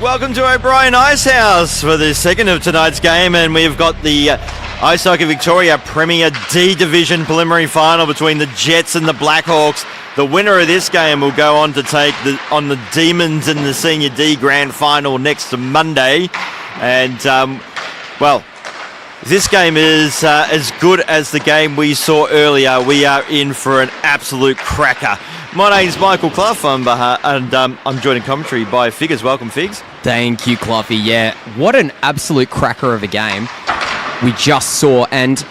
Welcome to O'Brien Ice House for the second of tonight's game, and we've got the Ice Hockey Victoria Premier D Division preliminary final between the Jets and the Blackhawks. The winner of this game will go on to take on the Demons in the Senior D Grand Final next Monday. And, well, this game is as good as the game we saw earlier. We are in for an absolute cracker. My name's Michael Clough, and I'm joined in commentary by Figures. Welcome, Figs. Thank you, Cloughie. Yeah, what an absolute cracker of a game we just saw. And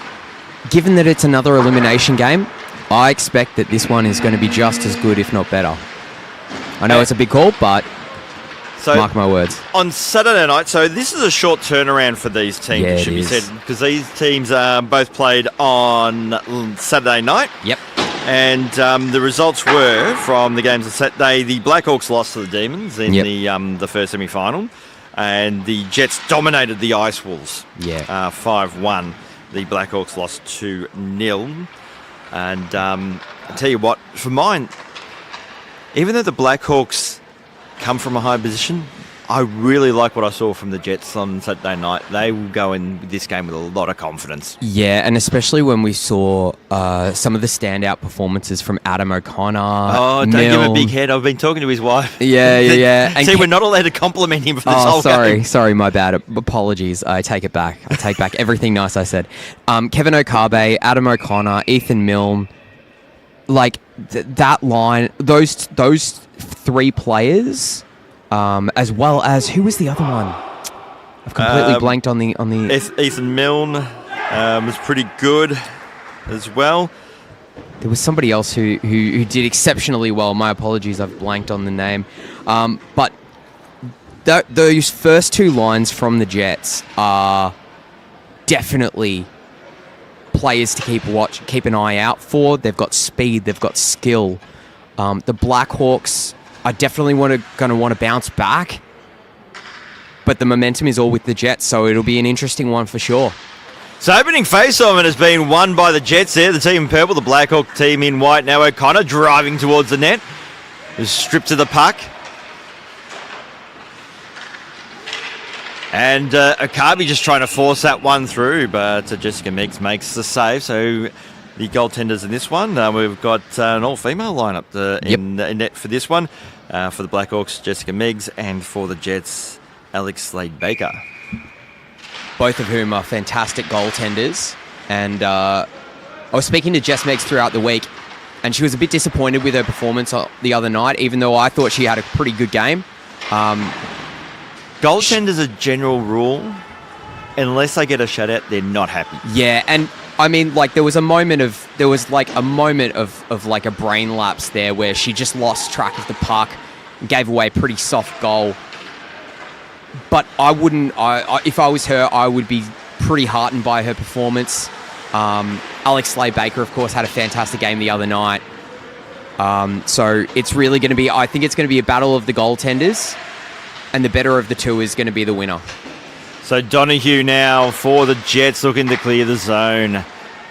given that it's another elimination game, I expect that this one is going to be just as good, if not better. I know it's a big call, but mark my words. On Saturday night, so this is a short turnaround for these teams, it should be said, because these teams both played on Saturday night. Yep. And the results were from the games of Saturday. The Blackhawks lost to the Demons in the first semi-final, and the Jets dominated the Ice Wolves. 5-1. The Blackhawks lost 2-0. And I tell you what, for mine, even though the Blackhawks come from a high position, I really like what I saw from the Jets on Saturday night. They will go in this game with a lot of confidence. Yeah, and especially when we saw some of the standout performances from Adam O'Connor. Oh, don't give him a big head. I've been talking to his wife. Yeah. And see, we're not allowed to compliment him for this whole game. Sorry, my bad. Apologies. I take it back. I take back everything nice I said. Kevin Okabe, Adam O'Connor, Ethan Milne, like that line, those three players. As well as, who was the other one? I've completely blanked on the. Ethan Milne was pretty good as well. There was somebody else who did exceptionally well. My apologies, I've blanked on the name. But those first two lines from the Jets are definitely players to keep an eye out for. They've got speed, they've got skill. The Blackhawks, I definitely going to want to bounce back, but the momentum is all with the Jets, so it'll be an interesting one for sure. So opening face-off has been won by the Jets there, the team in purple, the Blackhawk team in white. Now O'Connor driving towards the net, is stripped to the puck. And Okabe just trying to force that one through, but Jessica Meigs makes the save, so the goaltenders in this one, we've got an all-female lineup in net for this one. For the Blackhawks, Jessica Meigs, and for the Jets, Alex Slade-Baker. Both of whom are fantastic goaltenders. And I was speaking to Jess Meigs throughout the week, and she was a bit disappointed with her performance the other night, even though I thought she had a pretty good game. Goaltenders, a general rule, unless they get a shutout, they're not happy. Yeah, and I mean, like, there was a moment of like a brain lapse there where she just lost track of the puck and gave away a pretty soft goal. But I wouldn't, if I was her, I would be pretty heartened by her performance. Alex Slade-Baker, of course, had a fantastic game the other night. So it's really going to be, I think it's going to be a battle of the goaltenders, and the better of the two is going to be the winner. So Donahue now for the Jets, looking to clear the zone.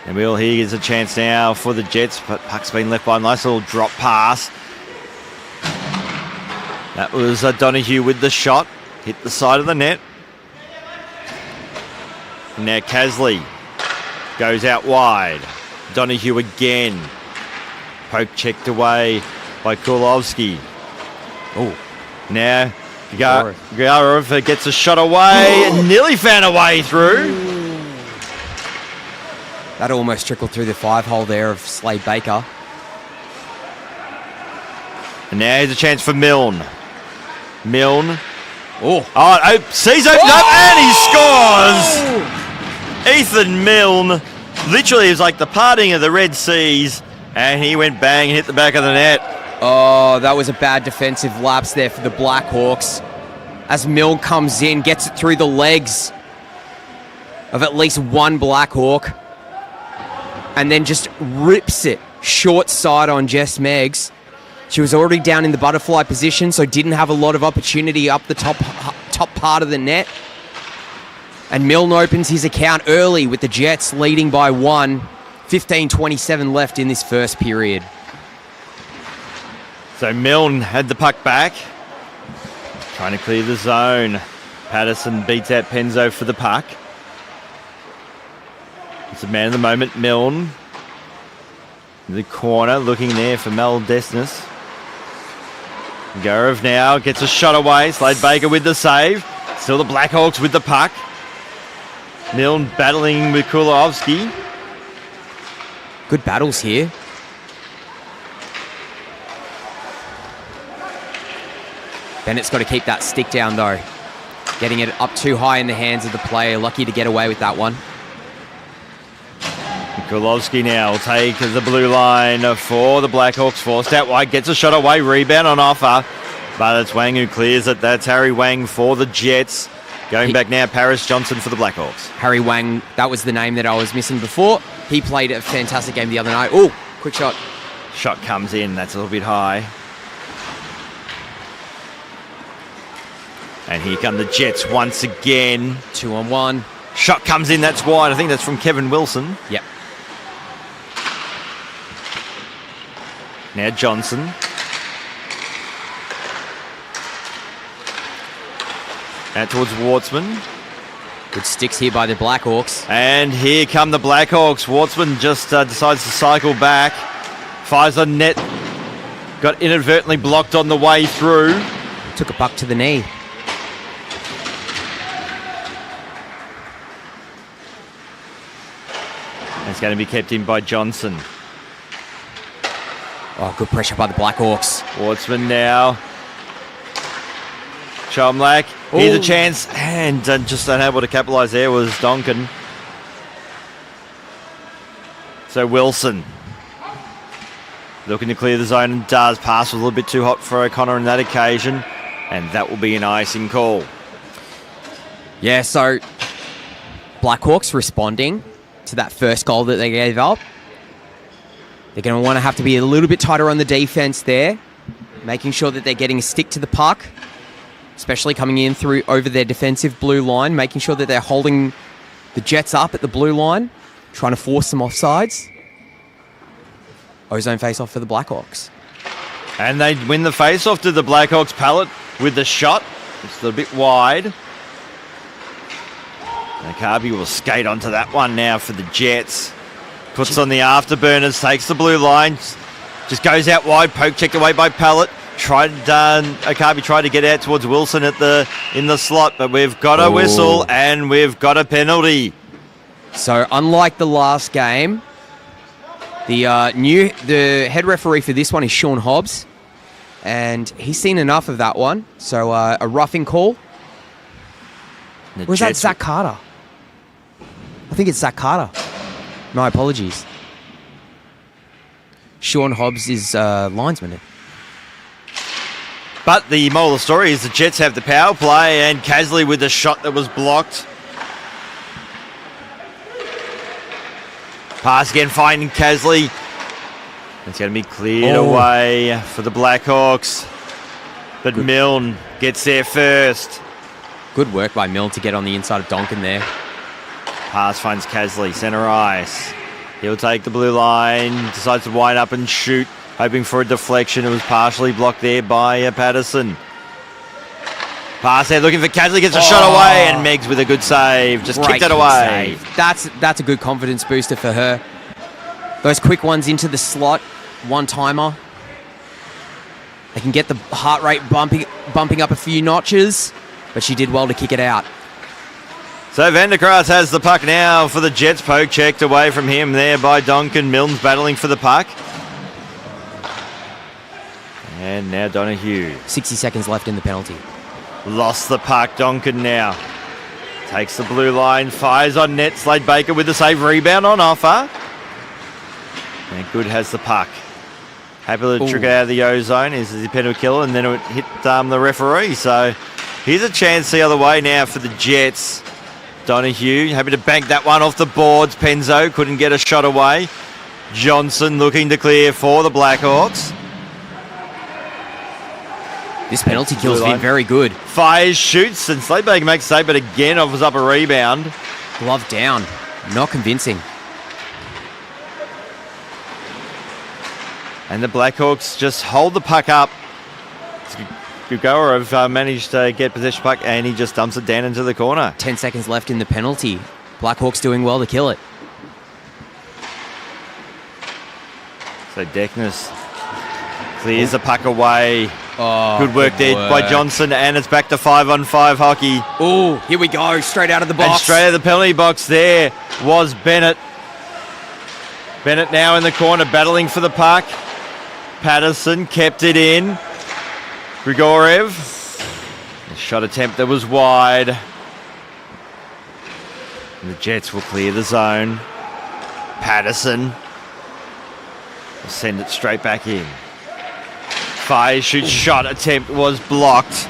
And Will here gets a chance now for the Jets, but puck's been left by a nice little drop pass. That was Donahue with the shot. Hit the side of the net. And now Casley goes out wide. Donahue again. Poke checked away by Kulowski. Oh, now Garov gets a shot away and nearly found a way through. That almost trickled through the 5-hole there of Slade-Baker. And now here's a chance for Milne. Milne. Sees open up and he scores! Ethan Milne. Literally, it was like the parting of the Red Seas, and he went bang and hit the back of the net. Oh, that was a bad defensive lapse there for the Blackhawks. As Milne comes in, gets it through the legs of at least one Blackhawk, and then just rips it short side on Jess Meigs. She was already down in the butterfly position, so didn't have a lot of opportunity up the top part of the net. And Milne opens his account early with the Jets leading by 1. 15:27 left in this first period. So Milne had the puck back. Trying to clear the zone. Patterson beats out Penzo for the puck. It's a man of the moment, Milne. In the corner, looking there for Mel Desnes. Garev now gets a shot away. Slade Baker with the save. Still the Blackhawks with the puck. Milne battling with Kulowski. Good battles here. Bennett's got to keep that stick down though. Getting it up too high in the hands of the player. Lucky to get away with that one. Kulowski now will take the blue line for the Blackhawks. Forced out wide, gets a shot away, rebound on offer. But it's Wang who clears it. That's Harry Wang for the Jets. Going back now, Paris Johnson for the Blackhawks. Harry Wang, that was the name that I was missing before. He played a fantastic game the other night. Oh, quick shot. Shot comes in, that's a little bit high. And here come the Jets once again. 2-on-1. Shot comes in, that's wide. I think that's from Kevin Wilson. Yep. Now Johnson. Out towards Wartsman. Good sticks here by the Blackhawks. And here come the Blackhawks. Wartsman just decides to cycle back. Fires on net. Got inadvertently blocked on the way through. Took a puck to the knee. It's going to be kept in by Johnson. Oh, good pressure by the Blackhawks. Wartsman now. Chomlak. Here's a chance. And just unable to capitalise there was Donkin. So Wilson. Looking to clear the zone and does. Pass was a little bit too hot for O'Connor on that occasion. And that will be an icing call. Yeah, so Blackhawks responding to that first goal that they gave up. They're going to want to have to be a little bit tighter on the defense there, making sure that they're getting a stick to the puck, especially coming in through over their defensive blue line, making sure that they're holding the Jets up at the blue line, trying to force some offsides. Ozone face-off for the Blackhawks. And they win the face-off to the Blackhawks pallet with the shot. It's a little bit wide. Akabi will skate onto that one now for the Jets. Puts on the afterburners, takes the blue line, just goes out wide, poke checked away by Pallet. Akabi tried to get out towards Wilson in the slot, but we've got a whistle and we've got a penalty. So unlike the last game, the head referee for this one is Sean Hobbs, and he's seen enough of that one. So a roughing call. Or is that Zach Carter? I think it's Zach Carter. My apologies. Sean Hobbs is linesman. But the moral of the story is the Jets have the power play and Casley with the shot that was blocked. Pass again, finding Casley. It's going to be cleared away for the Blackhawks. But Milne gets there first. Good work by Milne to get on the inside of Donkin there. Pass finds Casley, centre ice. He'll take the blue line, decides to wind up and shoot, hoping for a deflection. It was partially blocked there by Patterson. Pass there, looking for Casley, gets a shot away, and Meggs with a good save. Just kicked it away. Save. That's a good confidence booster for her. Those quick ones into the slot, one-timer. They can get the heart rate bumping up a few notches, but she did well to kick it out. So Vanderkraat has the puck now for the Jets. Poke checked away from him there by Donkin. Milne's battling for the puck. And now Donahue. 60 seconds left in the penalty. Lost the puck, Donkin now. Takes the blue line, fires on net. Slade Baker with the save, rebound on offer. And Good has the puck. Happy to trick it out of the O-zone. Is the penalty killer, and then it hit the referee. So here's a chance the other way now for the Jets. Donahue happy to bank that one off the boards. Penzo couldn't get a shot away. Johnson looking to clear for the Blackhawks. This penalty kill's been very good. Fires, shoots, and Slade Baker makes a save, but again offers up a rebound. Glove down. Not convincing. And the Blackhawks just hold the puck up. It's Grigorov managed to get possession of the puck, and he just dumps it down into the corner. 10 seconds left in the penalty. Blackhawks doing well to kill it. So Deckness clears the puck away. Oh, good work there by Johnson, and it's back to 5-on-5 hockey. Oh, here we go, straight out of the box. And straight out of the penalty box there was Bennett. Bennett now in the corner battling for the puck. Patterson kept it in. Grigorev. A shot attempt that was wide. And the Jets will clear the zone. Patterson will send it straight back in. Fire shoot shot attempt was blocked.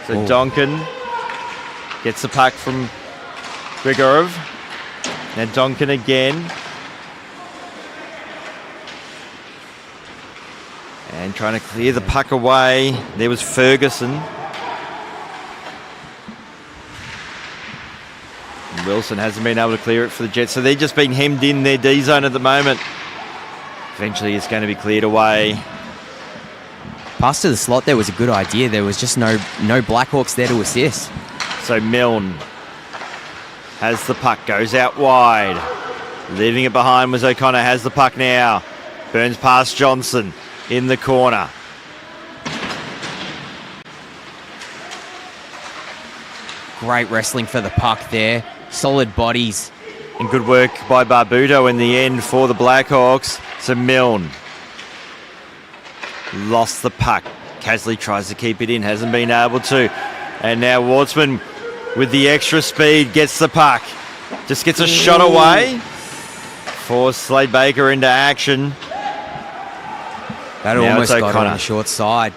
So Donkin gets the puck from Grigorov. Now Donkin again. And trying to clear the puck away. There was Ferguson. Wilson hasn't been able to clear it for the Jets, so they're just being hemmed in their D zone at the moment. Eventually it's going to be cleared away. Pass to the slot there was a good idea. There was just no Blackhawks there to assist. So Milne has the puck, goes out wide. Leaving it behind was O'Connor, has the puck now. Burns past Johnson in the corner. Great wrestling for the puck there. Solid bodies. And good work by Barbuto in the end for the Blackhawks. So Milne lost the puck. Casley tries to keep it in, hasn't been able to. And now Wartsman with the extra speed gets the puck. Just gets a shot away. Forced Slade Baker into action. That now almost got on the short side.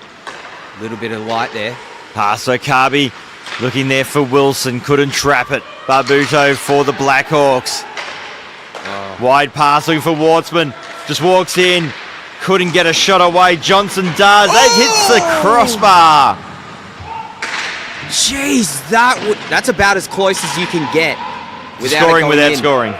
A little bit of light there. Pass Okabe looking there for Wilson. Couldn't trap it. Barbuto for the Blackhawks. Wide pass looking for Wartsman. Just walks in. Couldn't get a shot away. Johnson does. That hits the crossbar. Jeez, that's about as close as you can get. Scoring without scoring.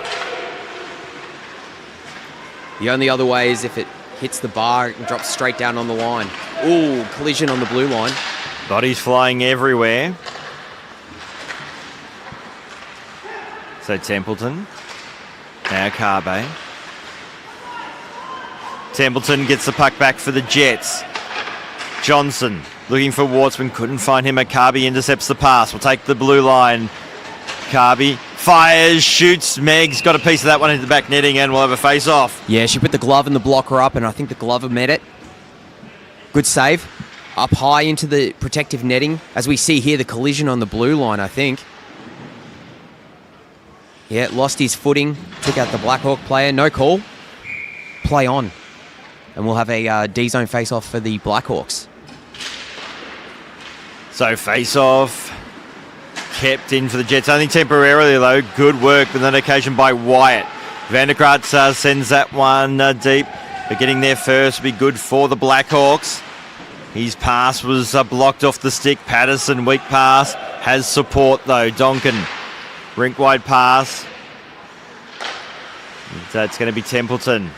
The only other way is if it hits the bar and drops straight down on the line. Ooh, collision on the blue line. Bodies flying everywhere. So Templeton. Now Carbe. Templeton gets the puck back for the Jets. Johnson looking for Wartsman. Couldn't find him. Akabi intercepts the pass. Will take the blue line. Carby fires, shoots. Meg's got a piece of that one into the back netting, and we'll have a face-off. Yeah, she put the glove and the blocker up, and I think the glover met it. Good save. Up high into the protective netting. As we see here, the collision on the blue line, I think. Yeah, lost his footing. Took out the Blackhawk player. No call. Play on. And we'll have a D-zone face-off for the Blackhawks. So face-off. Kept in for the Jets, only temporarily though. Good work with an occasion by Wyatt. Vandergraat sends that one deep, but getting there first will be good for the Blackhawks. His pass was blocked off the stick. Patterson, weak pass, has support though. Donkin, rink wide pass. It's going to be Templeton.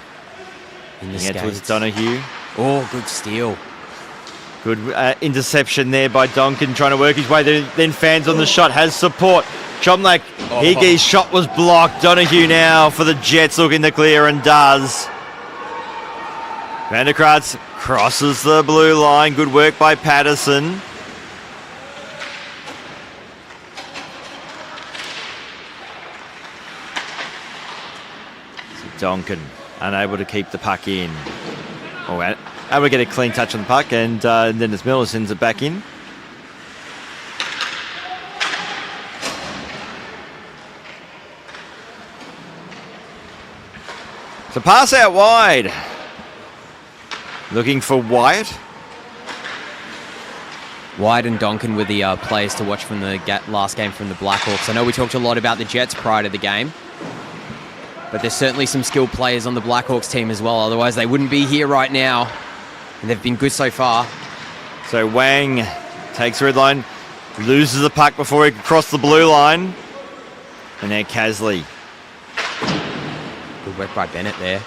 In the towards Donahue. Oh, good steal. Good interception there by Donkin, trying to work his way. Then fans on the shot, has support. Chomlak, Higgie's shot was blocked. Donahue now for the Jets looking to clear and does. Vandergraat crosses the blue line. Good work by Patterson. Donkin unable to keep the puck in. Able to get a clean touch on the puck, and then as Miller sends it back in. So pass out wide. Looking for Wyatt. Wyatt and Donkin were the players to watch from the last game from the Blackhawks. I know we talked a lot about the Jets prior to the game, but there's certainly some skilled players on the Blackhawks team as well. Otherwise, they wouldn't be here right now. And they've been good so far. So Wang takes the red line, loses the puck before he can cross the blue line. And now Casley Good work by Bennett there.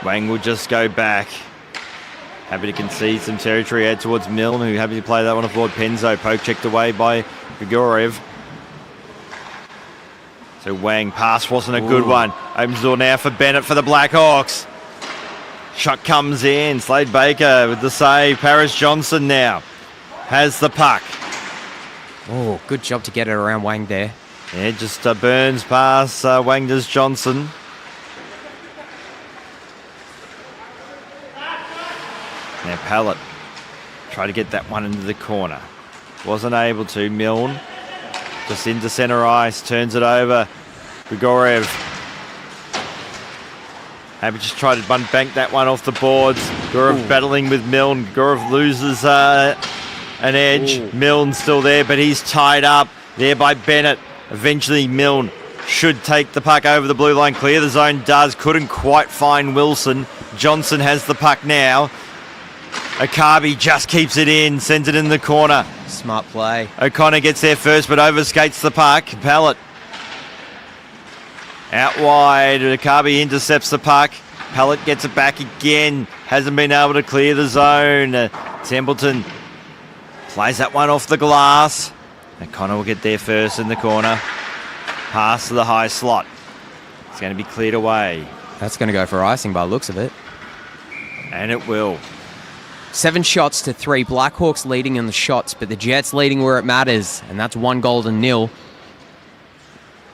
Wang will just go back. Happy to concede some territory out towards Milne, who happy to play that one off Lord Penzo. Poke checked away by Grigorev. So Wang, pass wasn't a good one. Opens the door now for Bennett for the Blackhawks. Shot comes in. Slade Baker with the save. Paris Johnson now has the puck. Oh, good job to get it around Wang there. Yeah, just burns past Wang does Johnson. Now Pallett tried to get that one into the corner. Wasn't able to. Milne just into centre ice. Turns it over. Grigorev. Happy just tried to bank that one off the boards. Grigorev battling with Milne. Grigorev loses an edge. Milne's still there, but he's tied up there by Bennett. Eventually Milne should take the puck over the blue line. Clear the zone does. Couldn't quite find Wilson. Johnson has the puck now. Akabi just keeps it in, sends it in the corner. Smart play. O'Connor gets there first, but overskates the puck. Pallett out wide. Akabi intercepts the puck. Pallett gets it back again. Hasn't been able to clear the zone. Templeton plays that one off the glass. O'Connor will get there first in the corner. Pass to the high slot. It's going to be cleared away. That's going to go for icing by the looks of it. And it will. 7 shots to 3. Blackhawks leading in the shots, but the Jets leading where it matters, and that's 1-0.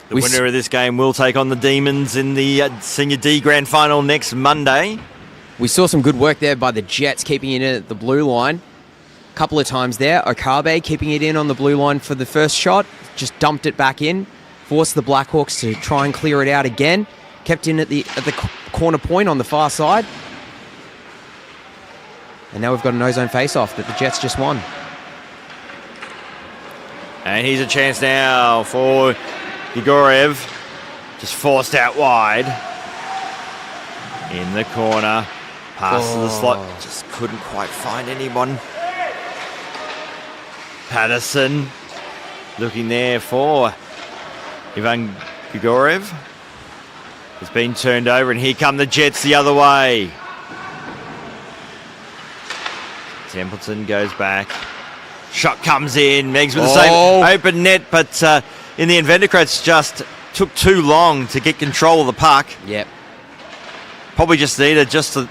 The winner of this game will take on the Demons in the Senior D Grand Final next Monday. We saw some good work there by the Jets, keeping it in at the blue line. A couple of times there. Okabe keeping it in on the blue line for the first shot. Just dumped it back in. Forced the Blackhawks to try and clear it out again. Kept in at the corner point on the far side. And now we've got a no-zone face-off that the Jets just won. And here's a chance now for Grigorev. Just forced out wide. In the corner. Pass to the slot. Just couldn't quite find anyone. Patterson looking there for Ivan Grigorev. Has been turned over, and here come the Jets the other way. Templeton goes back. Shot comes in. Meggs with the same open net, but in the end, Vendocrats just took too long to get control of the puck. Yep. Probably just needed just to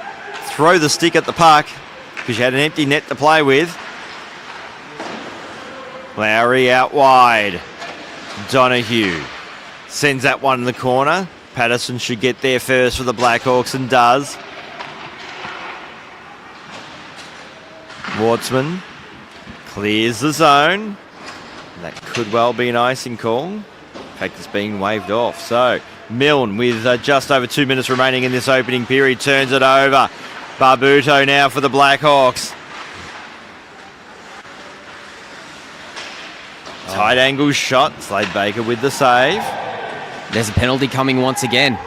throw the stick at the puck because you had an empty net to play with. Lowry out wide. Donahue sends that one in the corner. Patterson should get there first for the Blackhawks and does. Wartsman clears the zone. That could well be an icing call. In fact, it's being waved off. So Milne, with just over 2 minutes remaining in this opening period, turns it over. Barbuto now for the Blackhawks. Tight angle shot. Slade Baker with the save. There's a penalty coming once again.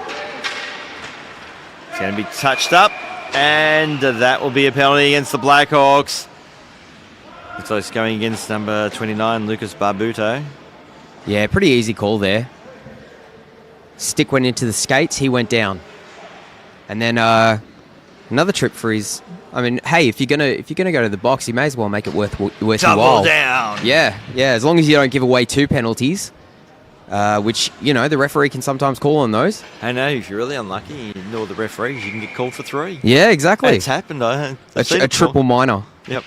It's going to be touched up. And that will be a penalty against the Blackhawks. Looks like it's going against number 29, Lucas Barbuto. Yeah, pretty easy call there. Stick went into the skates, he went down. And then another trip for his... I mean, hey, if you're gonna go to the box, you may as well make it worth your while. Double down. Yeah, as long as you don't give away 2 penalties. Which, the referee can sometimes call on those. I know, if you're really unlucky, you ignore the referees, you can get called for 3. Yeah, exactly. It's happened. A triple minor. Yep.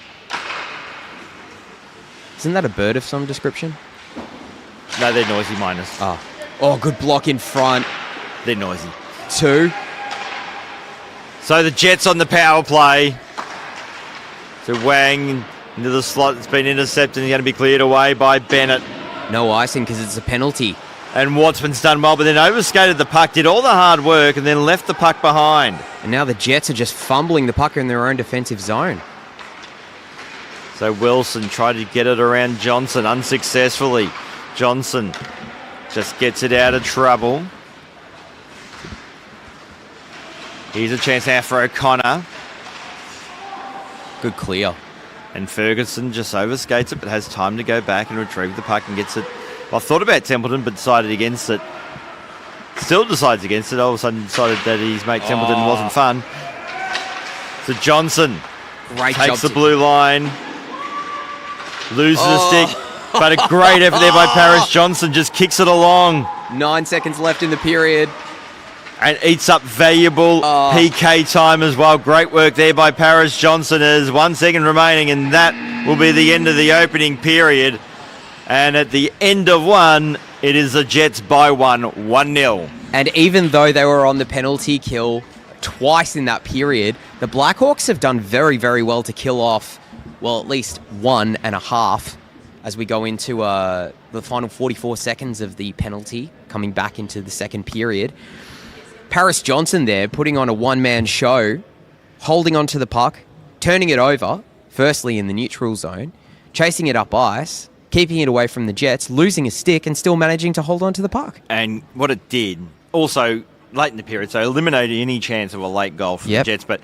Isn't that a bird of some description? No, they're noisy minors. Oh, good block in front. They're noisy. 2. So the Jets on the power play. So Wang into the slot. It's been intercepted and going to be cleared away by Bennett. No icing because it's a penalty. And Wartsman's done well, but then overskated the puck, did all the hard work, and then left the puck behind. And now the Jets are just fumbling the puck in their own defensive zone. So Wilson tried to get it around Johnson unsuccessfully. Johnson just gets it out of trouble. Here's a chance now for O'Connor. Good clear. And Ferguson just overskates it, but has time to go back and retrieve the puck and gets it. Well, I thought about Templeton, but decided against it. still decides against it. All of a sudden decided that his mate Templeton wasn't fun. So Johnson Great takes job the blue line, loses a stick, but a great effort there by Paris Johnson, just kicks it along. 9 seconds left in the period. And eats up valuable PK time as well. Great work there by Paris Johnson. There's 1 second remaining, and that will be the end of the opening period. And at the end of one, it is the Jets by 1-0. And even though they were on the penalty kill twice in that period, the Blackhawks have done very, very well to kill off, well, at least 1.5 as we go into the final 44 seconds of the penalty, coming back into the second period. Paris Johnson there putting on a one-man show, holding onto the puck, turning it over, firstly in the neutral zone, chasing it up ice, keeping it away from the Jets, losing a stick and still managing to hold on to the puck. And what it did, also late in the period, so eliminated any chance of a late goal from the Jets. But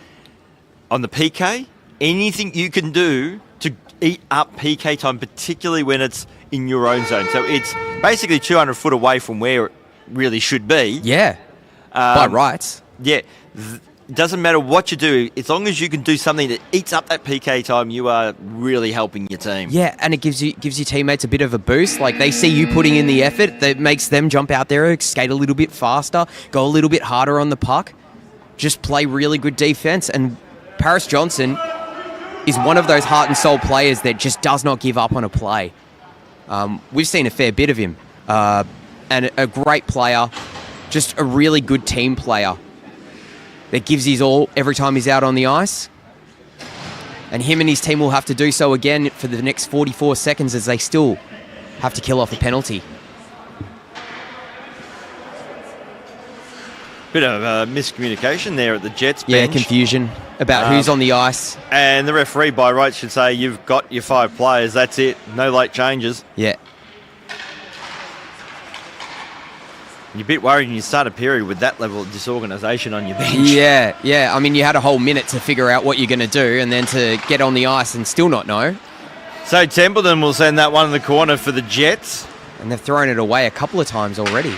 on the PK, anything you can do to eat up PK time, particularly when it's in your own zone. So it's basically 200 foot away from where it really should be. Yeah. By rights. Yeah. It doesn't matter what you do, as long as you can do something that eats up that PK time, you are really helping your team. Yeah, and it gives your teammates a bit of a boost. Like, they see you putting in the effort, that makes them jump out there, skate a little bit faster, go a little bit harder on the puck, just play really good defense. And Paris Johnson is one of those heart and soul players that just does not give up on a play. We've seen a fair bit of him, and a great player. Just a really good team player that gives his all every time he's out on the ice. And him and his team will have to do so again for the next 44 seconds as they still have to kill off a penalty. Bit of miscommunication there at the Jets bench. Yeah, confusion about who's on the ice. And the referee by rights should say, you've got your 5 players, that's it, no late changes. Yeah. You're a bit worried when you start a period with that level of disorganisation on your bench. Yeah. I mean, you had a whole minute to figure out what you're going to do and then to get on the ice and still not know. So Templeton will send that one in the corner for the Jets. And they've thrown it away a couple of times already.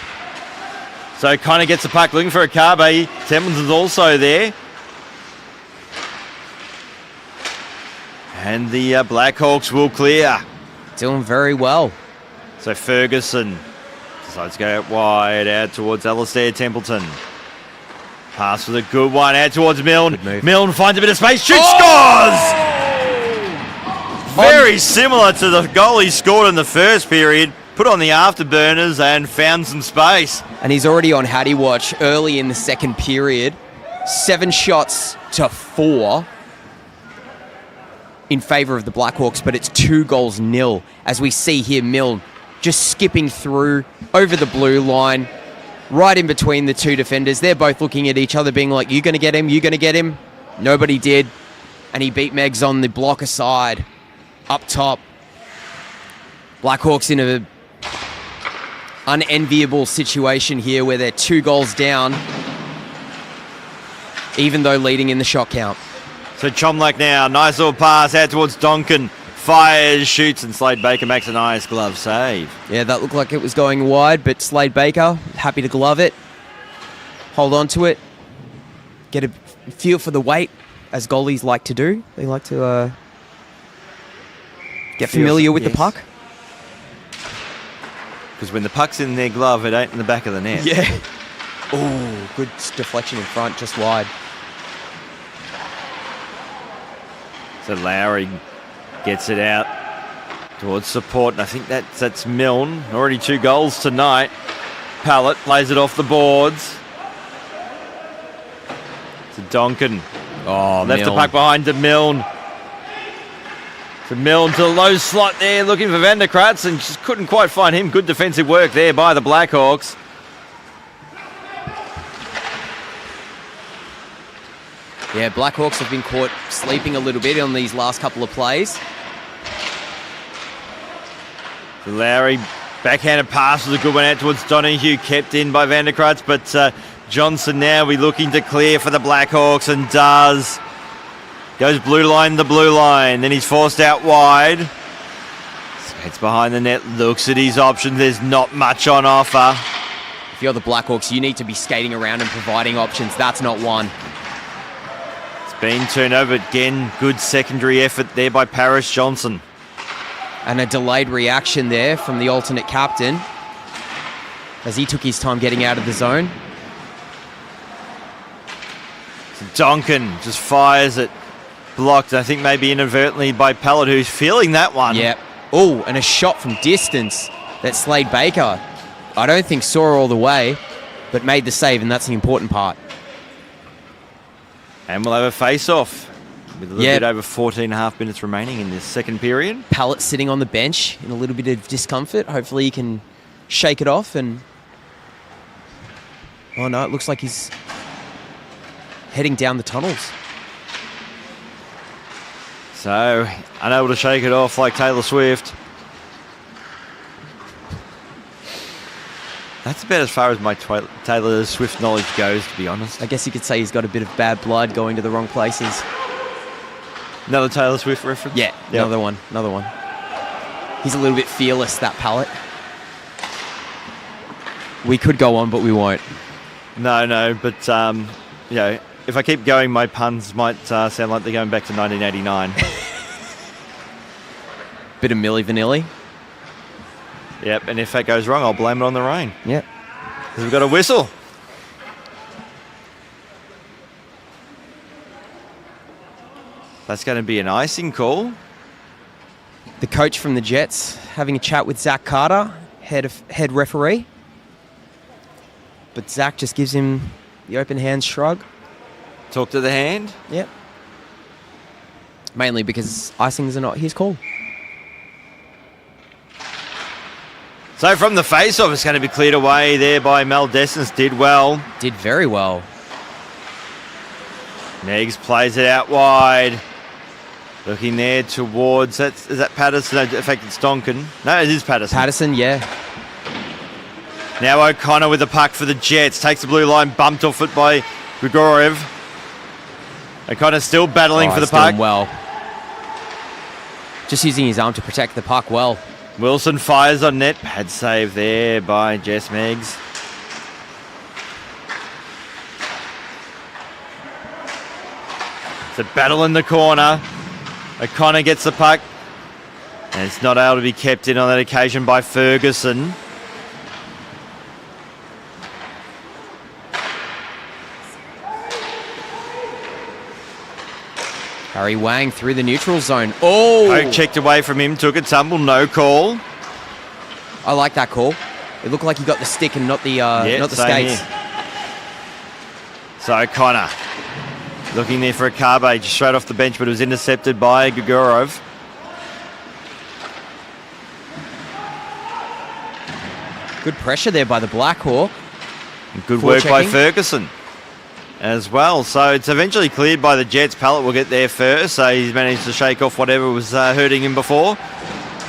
So Connor gets the puck looking for Akabe. Templeton's also there. And the Blackhawks will clear. Doing very well. So Ferguson decides to go out wide, out towards Alistair Templeton. Pass with a good one, out towards Milne. Milne finds a bit of space, shoots, scores! Very similar to the goal he scored in the first period. Put on the afterburners and found some space. And he's already on Hattie watch early in the second period. 7 shots to 4 in favour of the Blackhawks, but it's 2-0 as we see here Milne just skipping through over the blue line, right in between the two defenders. They're both looking at each other being like, you going to get him? You going to get him? Nobody did. And he beat Meggs on the blocker side, up top. Blackhawks in a unenviable situation here where they're 2 goals down, even though leading in the shot count. So Chomlak now, nice little pass out towards Donkin. Fires, shoots, and Slade Baker makes a nice glove save. Yeah, that looked like it was going wide, but Slade Baker, happy to glove it. Hold on to it. Get a feel for the weight, as goalies like to do. They like to get familiar with the puck. Because when the puck's in their glove, it ain't in the back of the net. Yeah. Oh, good deflection in front, just wide. So Lowry gets it out towards support, and I think that's Milne. Already 2 goals tonight. Pallett plays it off the boards. To Donkin. Oh, left the puck behind to Milne. To Milne to the low slot there, looking for Van der Kratz, and just couldn't quite find him. Good defensive work there by the Blackhawks. Yeah, Blackhawks have been caught sleeping a little bit on these last couple of plays. Lowry, backhanded pass was a good one out towards Donahue, kept in by Van der Kratz, but Johnson now be looking to clear for the Blackhawks and does. Goes blue line, the blue line, then he's forced out wide. Skates behind the net, looks at his options, there's not much on offer. If you're the Blackhawks, you need to be skating around and providing options. That's not one. It's been turned over again. Good secondary effort there by Paris Johnson. And a delayed reaction there from the alternate captain as he took his time getting out of the zone. So Donkin just fires it. Blocked, I think maybe inadvertently by Pallett, who's feeling that one. Yep. Oh, and a shot from distance that Slade Baker, I don't think saw all the way, but made the save, and that's the important part. And we'll have a face-off with a little bit over 14 and a half minutes remaining in this second period. Pallett sitting on the bench in a little bit of discomfort. Hopefully he can shake it off and... Oh no, it looks like he's heading down the tunnels. So, unable to shake it off like Taylor Swift. That's about as far as my Taylor Swift knowledge goes, to be honest. I guess you could say he's got a bit of bad blood going to the wrong places. Another Taylor Swift reference? Yeah, yep. Another one. He's a little bit fearless, that Pallett. We could go on, but we won't. No, but, you know, if I keep going, my puns might sound like they're going back to 1989. Bit of Milli Vanilli. Yep, and if that goes wrong, I'll blame it on the rain. Yep. Because we've got a whistle. That's going to be an icing call. The coach from the Jets having a chat with Zach Carter, head referee. But Zach just gives him the open hand shrug. Talk to the hand. Yep. Mainly because icings are not his call. So from the face-off, it's going to be cleared away there by Mel Dessens. Did well. Did very well. Meggs plays it out wide. Looking there towards... Is that Patterson? No, in fact, it's Donkin. No, it is Patterson. Patterson, yeah. Now O'Connor with the puck for the Jets. Takes the blue line, bumped off it by Grigorev. O'Connor still battling for the puck. Doing well. Just using his arm to protect the puck well. Wilson fires on net. Bad save there by Jess Meggs. It's a battle in the corner. O'Connor gets the puck. And it's not able to be kept in on that occasion by Ferguson. Harry Wang through the neutral zone. Oh! Poke checked away from him, took a tumble, no call. I like that call. It looked like he got the stick and not the skates. Here. So O'Connor looking there for a Carbe, just straight off the bench, but it was intercepted by Gugurov. Good pressure there by the Blackhawk. And good work by Ferguson as well. So it's eventually cleared by the Jets. Pallett will get there first, so he's managed to shake off whatever was hurting him before.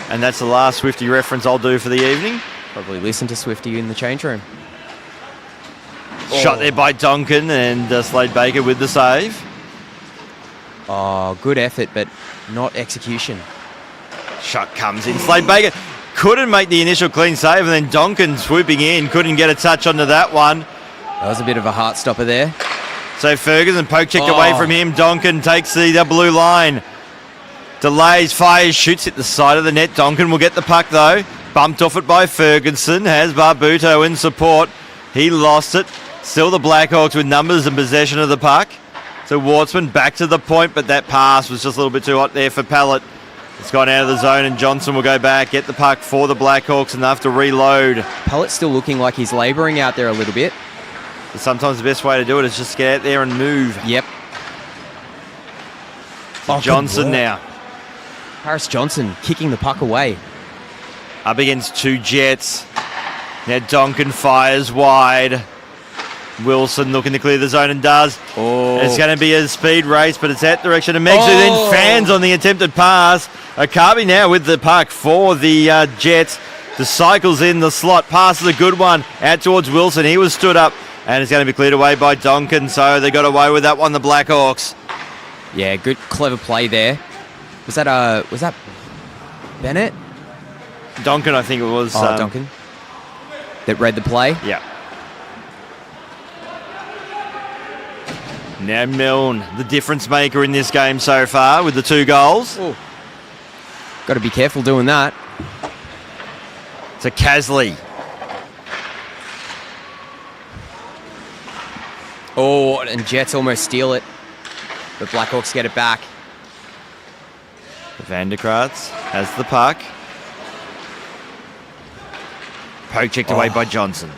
And that's the last Swifty reference I'll do for the evening. Probably listen to Swifty in the change room. Shot there by Donkin and Slade Baker with the save. Oh, good effort, but not execution. Shot comes in. Slade Baker couldn't make the initial clean save, and then Donkin swooping in, couldn't get a touch onto that one. That was a bit of a heart stopper there. So Ferguson poke checked away from him. Donkin takes the blue line. Delays, fires, shoots at the side of the net. Donkin will get the puck though. Bumped off it by Ferguson. Has Barbuto in support. He lost it. Still the Blackhawks with numbers and possession of the puck. So Wartsman back to the point, but that pass was just a little bit too hot there for Pallett. It's gone out of the zone and Johnson will go back, get the puck for the Blackhawks and they have to reload. Pallett's still looking like he's labouring out there a little bit. But sometimes the best way to do it is just get out there and move. Yep. So Johnson now. Paris Johnson kicking the puck away. Up against two Jets. Now Donkin fires wide. Wilson looking to clear the zone and does. Oh. It's going to be a speed race, but it's out direction of Meggs, who then fans on the attempted pass. Akabi now with the puck for the Jets. The cycles in the slot, passes a good one out towards Wilson. He was stood up, and it's going to be cleared away by Donkin, so they got away with that one, the Blackhawks. Yeah, good, clever play there. Was that Bennett? Donkin, I think it was. Donkin. That read the play? Yeah. Now Milne, the difference maker in this game so far with the 2 goals. Got to be careful doing that. To Casley. Oh, and Jets almost steal it. The Blackhawks get it back. Van der Kraats has the puck. Poke checked away by Johnson.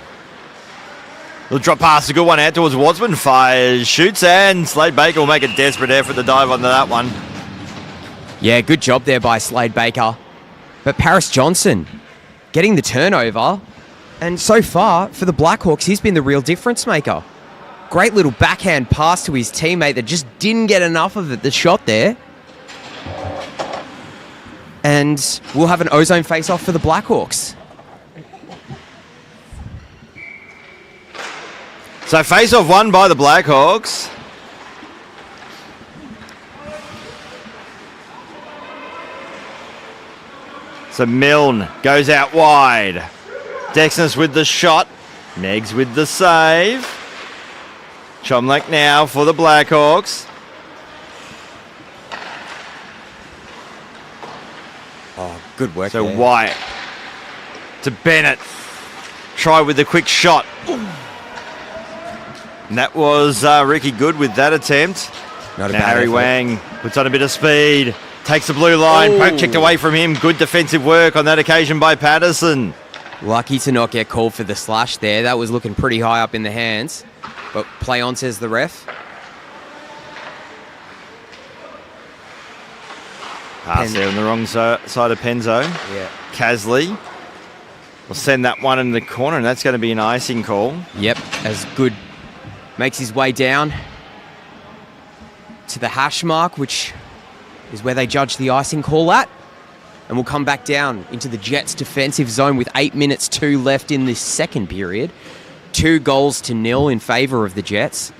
The drop pass, a good one out towards Wardsman. Fires, shoots, and Slade Baker will make a desperate effort to dive onto that one. Yeah, good job there by Slade Baker. But Paris Johnson getting the turnover. And so far, for the Blackhawks, he's been the real difference maker. Great little backhand pass to his teammate that just didn't get enough of it, the shot there. And we'll have an ozone face-off for the Blackhawks. So face-off won by the Blackhawks. So Milne goes out wide. Dexness with the shot. Meggs with the save. Chomlak now for the Blackhawks. Oh, good work So there. White to Bennett. Try with the quick shot. And that was Ricky Good with that attempt. Not a Now bad Harry effort. Wang puts on a bit of speed. Takes the blue line. Oh. Poke checked away from him. Good defensive work on that occasion by Patterson. Lucky to not get called for the slash there. That was looking pretty high up in the hands. But play on, says the ref. Pass there on the wrong side of Penzo. Yeah. Casley will send that one in the corner, and that's going to be an icing call. Yep, as Good makes his way down to the hash mark, which is where they judge the icing call at. And we'll come back down into the Jets' defensive zone with 8 minutes 2 left in this second period. 2-0 in favour of the Jets.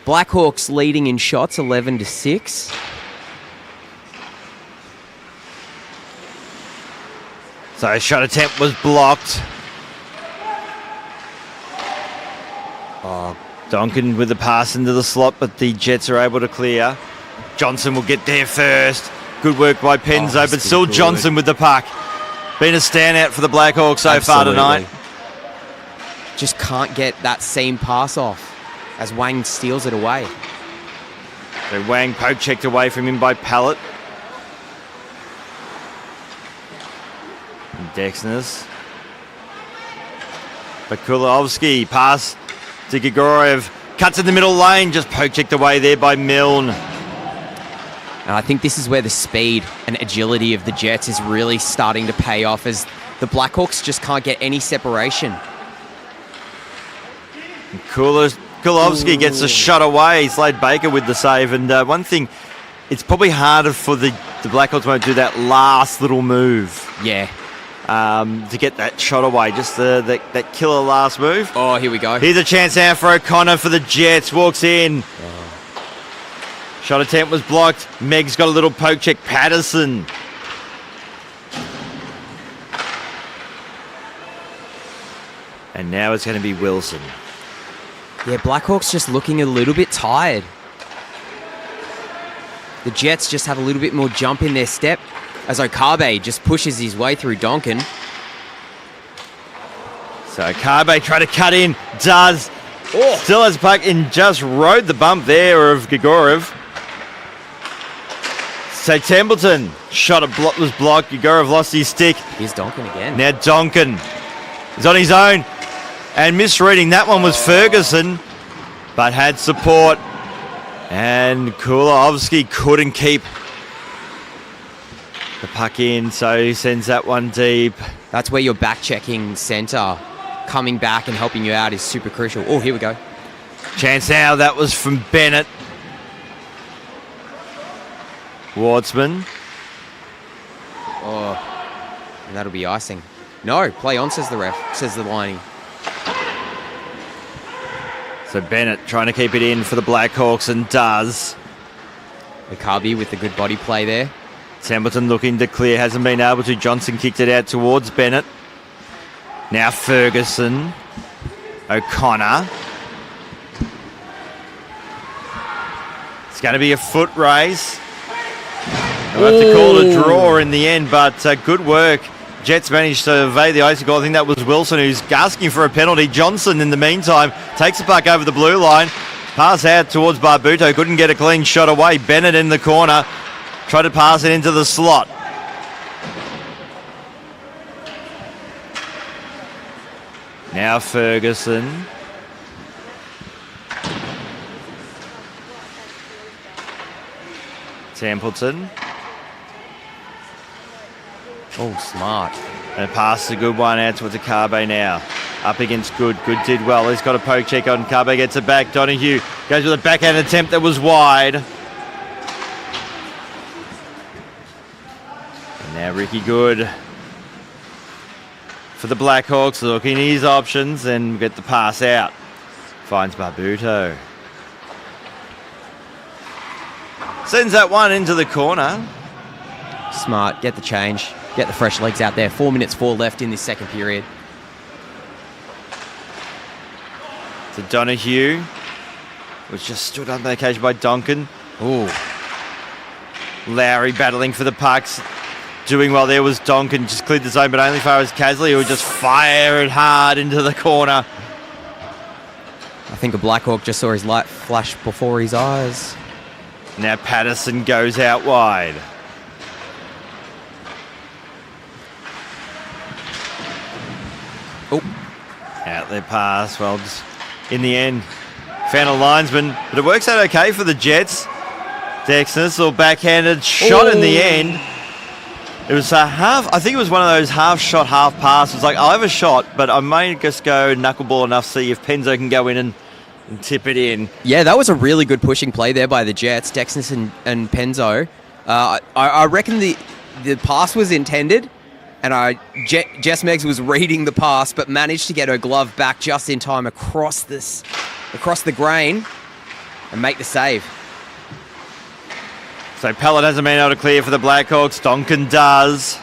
Blackhawks leading in shots 11-6. So a shot attempt was blocked. Donkin with the pass into the slot, but the Jets are able to clear. Johnson will get there first. Good work by Penzo, but still Johnson with the puck. Been a standout for the Blackhawks so far tonight. Just can't get that seam pass off as Wang steals it away. So Wang poke checked away from him by Pallett. And Dexness. Bakulovsky pass to Grigoriev. Cuts in the middle lane, just poke checked away there by Milne. And I think this is where the speed and agility of the Jets is really starting to pay off as the Blackhawks just can't get any separation. Kulovsky gets a shot away. Slade Baker with the save. And one thing, it's probably harder for the Blackhawks to do that last little move. Yeah. To get that shot away. Just that killer last move. Oh, here we go. Here's a chance now for O'Connor for the Jets. Walks in. Shot attempt was blocked. Meg's got a little poke check. Patterson. And now it's going to be Wilson. Yeah, Blackhawks just looking a little bit tired. The Jets just have a little bit more jump in their step as Okabe just pushes his way through Donkin. So Okabe try to cut in. Does. Still has puck and just rode the bump there of Grigoriev. So Templeton shot was blocked. Grigoriev lost his stick. Here's Donkin again. Now Donkin is on his own. And misreading, that one was Ferguson, but had support. And Kulovsky couldn't keep the puck in, so he sends that one deep. That's where your back-checking centre coming back and helping you out is super crucial. Oh, here we go. Chance now, that was from Bennett. Wardsman. Oh, and that'll be icing. No, play on, says the ref, says the lining. So Bennett trying to keep it in for the Blackhawks and does. Okabe with the good body play there. Templeton looking to clear, hasn't been able to. Johnson kicked it out towards Bennett. Now Ferguson. O'Connor. It's going to be a foot race. We'll have to call it a draw in the end, but good work. Jets managed to evade the icing goal. I think that was Wilson who's asking for a penalty. Johnson, in the meantime, takes the puck over the blue line. Pass out towards Barbuto. Couldn't get a clean shot away. Bennett in the corner. Tried to pass it into the slot. Now Ferguson. Templeton. Oh, smart. And a pass, a good one out towards Akabe now. Up against Good. Good did well. He's got a poke check on Akabe, gets it back. Donahue goes with a backhand attempt that was wide. And now Ricky Good for the Blackhawks, looking at his options and get the pass out. Finds Barbuto. Sends that one into the corner. Smart. Get the change. Get the fresh legs out there. 4 minutes 4 left in this second period. To Donahue, was just stood on the occasion by Duncan. Ooh. Lowry battling for the pucks. Doing well there was Duncan, just cleared the zone, but only far as Casley, who would just fire it hard into the corner. I think a Blackhawk just saw his light flash before his eyes. Now Patterson goes out wide. Oh. Out there pass. Well, just in the end, found a linesman, but it works out okay for the Jets. Dexter's little backhanded shot in the end. It was a half, I think it was one of those half shot, half pass. It was like, I'll have a shot, but I may just go knuckleball enough, see if Penzo can go in and tip it in. Yeah, that was a really good pushing play there by the Jets, Dexter and Penzo. I reckon the pass was intended, and Jess Meggs was reading the pass, but managed to get her glove back just in time across the grain and make the save. So Pellet hasn't been able to clear for the Blackhawks. Donkin does.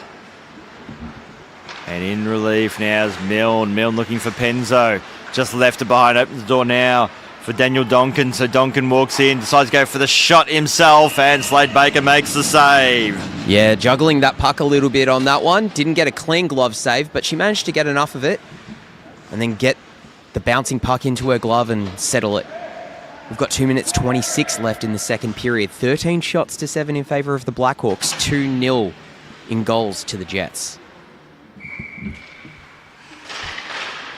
And in relief now is Milne. Milne looking for Penzo. Just left it behind. Opens the door now for Daniel Donkin. So Donkin walks in, decides to go for the shot himself, and Slade Baker makes the save. Yeah, juggling that puck a little bit on that one. Didn't get a clean glove save, but she managed to get enough of it and then get the bouncing puck into her glove and settle it. We've got 2 minutes 26 left in the second period. 13 shots to 7 in favour of the Blackhawks. 2-0 in goals to the Jets.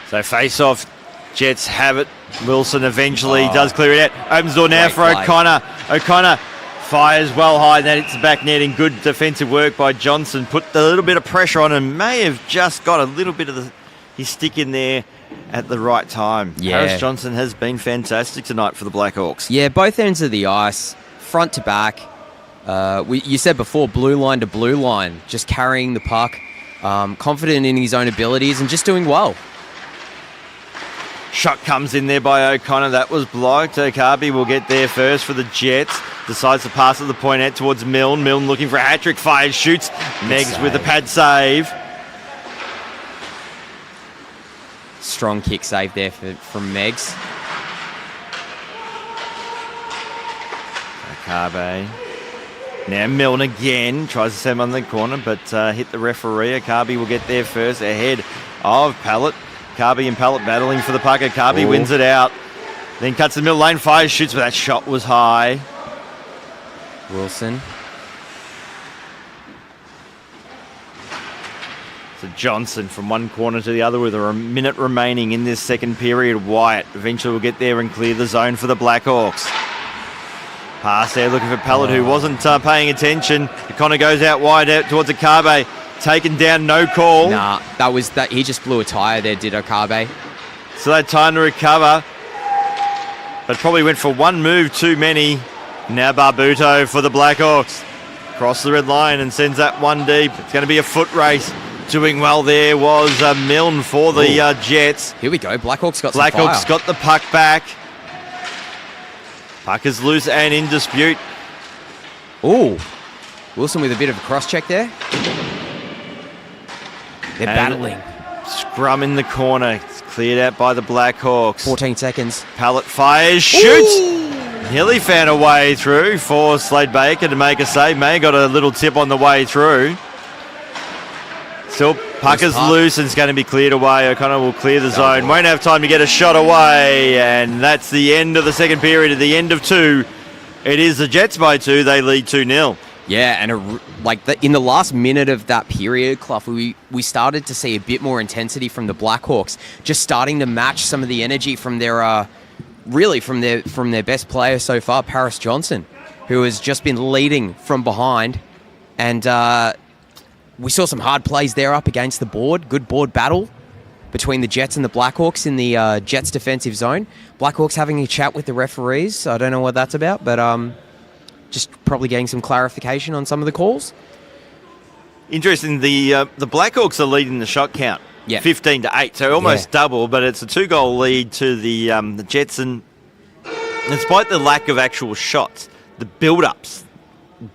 So face off. Jets have it. Wilson eventually does clear it out. Opens the door now for O'Connor. O'Connor fires well high, and then it's the back net in good defensive work by Johnson. Put a little bit of pressure on and may have just got a little bit of his stick in there at the right time. Yeah. Harris Johnson has been fantastic tonight for the Blackhawks. Yeah, both ends of the ice, front to back. You said before, blue line to blue line, just carrying the puck, confident in his own abilities and just doing well. Shot comes in there by O'Connor. That was blocked. Okabe will get there first for the Jets. Decides to pass at the point out towards Milne. Milne looking for a hat-trick. Fires, shoots. Meggs with the pad save. Strong kick save there from Meggs. Okabe. Now Milne again. Tries to set him on the corner, but hit the referee. Okabe will get there first ahead of Pallett. Akabe and Pallett battling for the puck. Akabe wins it out. Then cuts the middle lane, fires, shoots, but that shot was high. Wilson. So Johnson from one corner to the other with a minute remaining in this second period. Wyatt eventually will get there and clear the zone for the Blackhawks. Pass there looking for Pallett, who wasn't paying attention. O'Connor goes out wide out towards Akabe. Taken down, no call. Nah, that was that. He just blew a tyre there, did Okabe. So they had time to recover, but probably went for one move too many. Now Barbuto for the Blackhawks. Cross the red line and sends that one deep. It's going to be a foot race. Doing well there was Milne for the Jets. Here we go. Blackhawks got Blackhawks got the puck back. Puck is loose and in dispute. Ooh. Wilson with a bit of a cross-check there. They're battling. Scrum in the corner. It's cleared out by the Blackhawks. 14 seconds. Pallett fires, shoots. Nearly found a way through for Slade Baker to make a save. May got a little tip on the way through. Still, puck is loose and it's going to be cleared away. O'Connor will clear the zone. Won't have time to get a shot away. And that's the end of the second period. At the end of 2, it is the Jets by 2. They lead 2-0. Yeah, and in the last minute of that period, Clough, we started to see a bit more intensity from the Blackhawks, just starting to match some of the energy from their, from their best player so far, Paris Johnson, who has just been leading from behind. And we saw some hard plays there up against the board. Good board battle between the Jets and the Blackhawks in the Jets defensive zone. Blackhawks having a chat with the referees. I don't know what that's about, but just probably getting some clarification on some of the calls. Interesting, the Blackhawks are leading the shot count, 15-8, so almost double, but it's a 2-goal lead to the Jets, and despite the lack of actual shots, the build-ups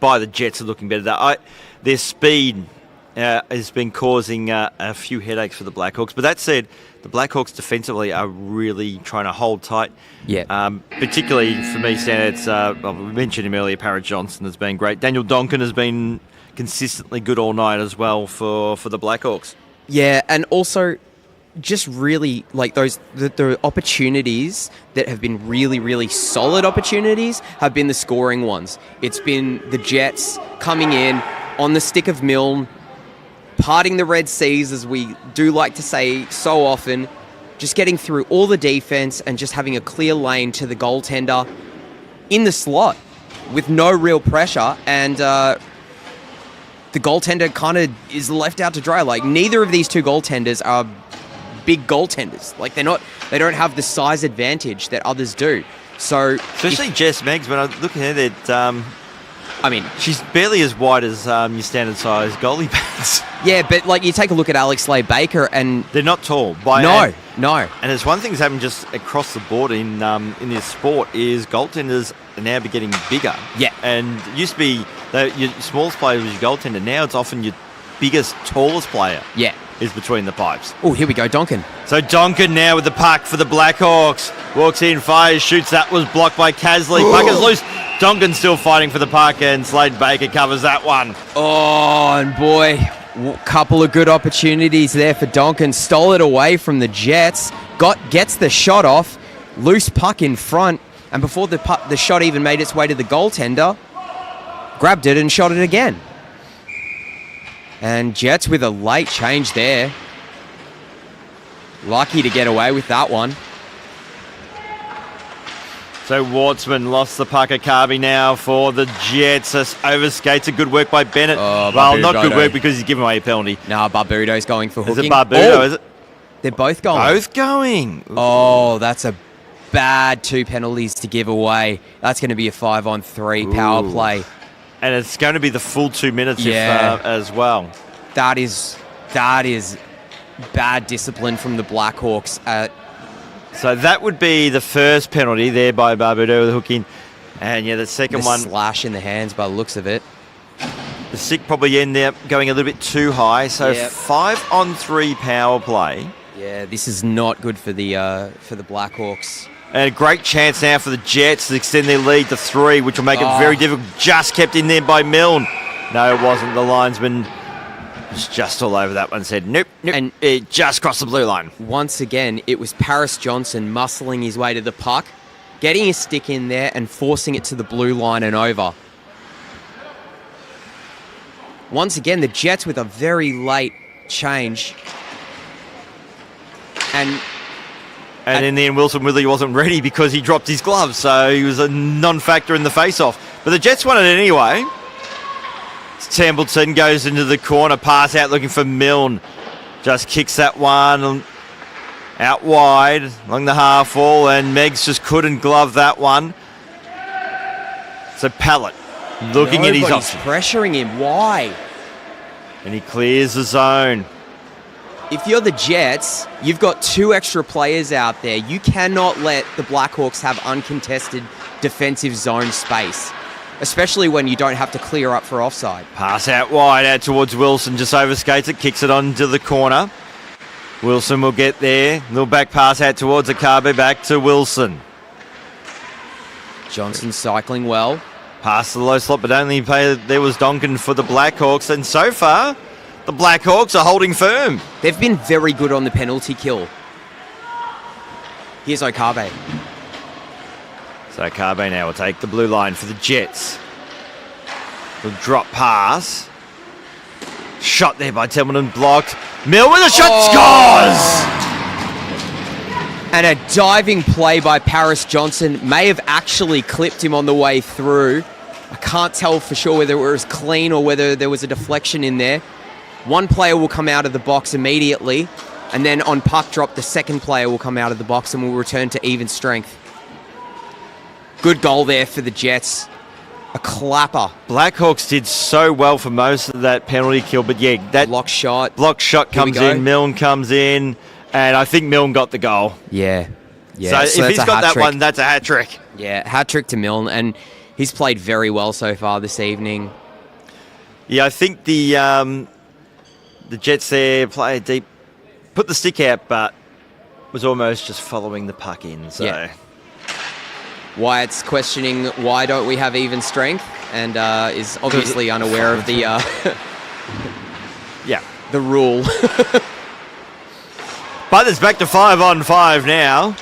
by the Jets are looking better. Their speed has been causing a few headaches for the Blackhawks, but that said, the Blackhawks defensively are really trying to hold tight. Yeah. Particularly for me, standouts, we mentioned him earlier, Paris Johnson has been great. Daniel Donkin has been consistently good all night as well for the Blackhawks. Yeah, and also just really like the opportunities that have been really, really solid opportunities have been the scoring ones. It's been the Jets coming in on the stick of Milne, parting the Red Seas, as we do like to say so often, just getting through all the defense and just having a clear lane to the goaltender in the slot with no real pressure, and the goaltender kind of is left out to dry. Like, neither of these two goaltenders are big goaltenders. Like, they don't have the size advantage that others do. So especially Jess Meggs, when I look at her, that she's barely as wide as your standard size goalie pads. Yeah, but like, you take a look at Alex Slade Baker, and they're not tall. No. And it's one thing that's happened just across the board in this sport is goaltenders are now be getting bigger. Yeah. And it used to be that your smallest player was your goaltender. Now it's often your biggest, tallest player. Yeah. Is between the pipes. Oh, here we go, Donkin. So Donkin now with the puck for the Blackhawks. Walks in, fires, shoots. That was blocked by Casley. Puck is loose. Donkin still fighting for the puck, and Slade Baker covers that one. Oh, and boy, couple of good opportunities there for Donkin. Stole it away from the Jets. Gets the shot off. Loose puck in front. And before the shot even made its way to the goaltender, grabbed it and shot it again. And Jets with a late change there. Lucky to get away with that one. So Wartsman lost the puck at Carby now for the Jets. Overskates. A good work by Bennett. Well, not good work because he's given away a penalty. No, Barbudo's going for hooking. Is it Barbudo, is it? They're both going. Both going. Oh, that's a bad 2 penalties to give away. That's going to be a 5-on-3 power play. And it's going to be the full 2 minutes as well. That is bad discipline from the Blackhawks. So that would be the first penalty there by Barbudo with the hook in. And the second one. Slash in the hands by the looks of it. The stick probably ended up going a little bit too high. So 5-on-3 power play. Yeah, this is not good for the Blackhawks. And a great chance now for the Jets to extend their lead to 3, which will make it very difficult. Just kept in there by Milne. No, it wasn't. The linesman was just all over that one, said nope, and it just crossed the blue line. Once again, it was Paris Johnson muscling his way to the puck, getting his stick in there and forcing it to the blue line and over. Once again, the Jets with a very late change. And Pressuring him. Why? And he clears the zone. If you're the Jets, you've got 2 extra players out there. You cannot let the Blackhawks have uncontested defensive zone space, especially when you don't have to clear up for offside. Pass out wide, out towards Wilson, just overskates it, kicks it onto the corner. Wilson will get there. Little back pass out towards Akabe, back to Wilson. Johnson cycling well. Past the low slot, but only there was Donkin for the Blackhawks. And so far, the Blackhawks are holding firm. They've been very good on the penalty kill. Here's Okabe. So Okabe now will take the blue line for the Jets. The drop pass. Shot there by Templeton, blocked. Mill with a shot, scores! And a diving play by Paris Johnson may have actually clipped him on the way through. I can't tell for sure whether it was clean or whether there was a deflection in there. One player will come out of the box immediately, and then on puck drop, the second player will come out of the box and will return to even strength. Good goal there for the Jets. A clapper. Blackhawks did so well for most of that penalty kill, but yeah, that block shot comes in, Milne comes in, and I think Milne got the goal. Yeah. So if he's got that one, that's a hat trick. Yeah, hat trick to Milne, and he's played very well so far this evening. Yeah, I think the Jets there play deep, put the stick out, but was almost just following the puck in. So yeah. Wyatt's questioning why don't we have even strength, and is obviously unaware of the the rule. But it's back to 5-on-5 now.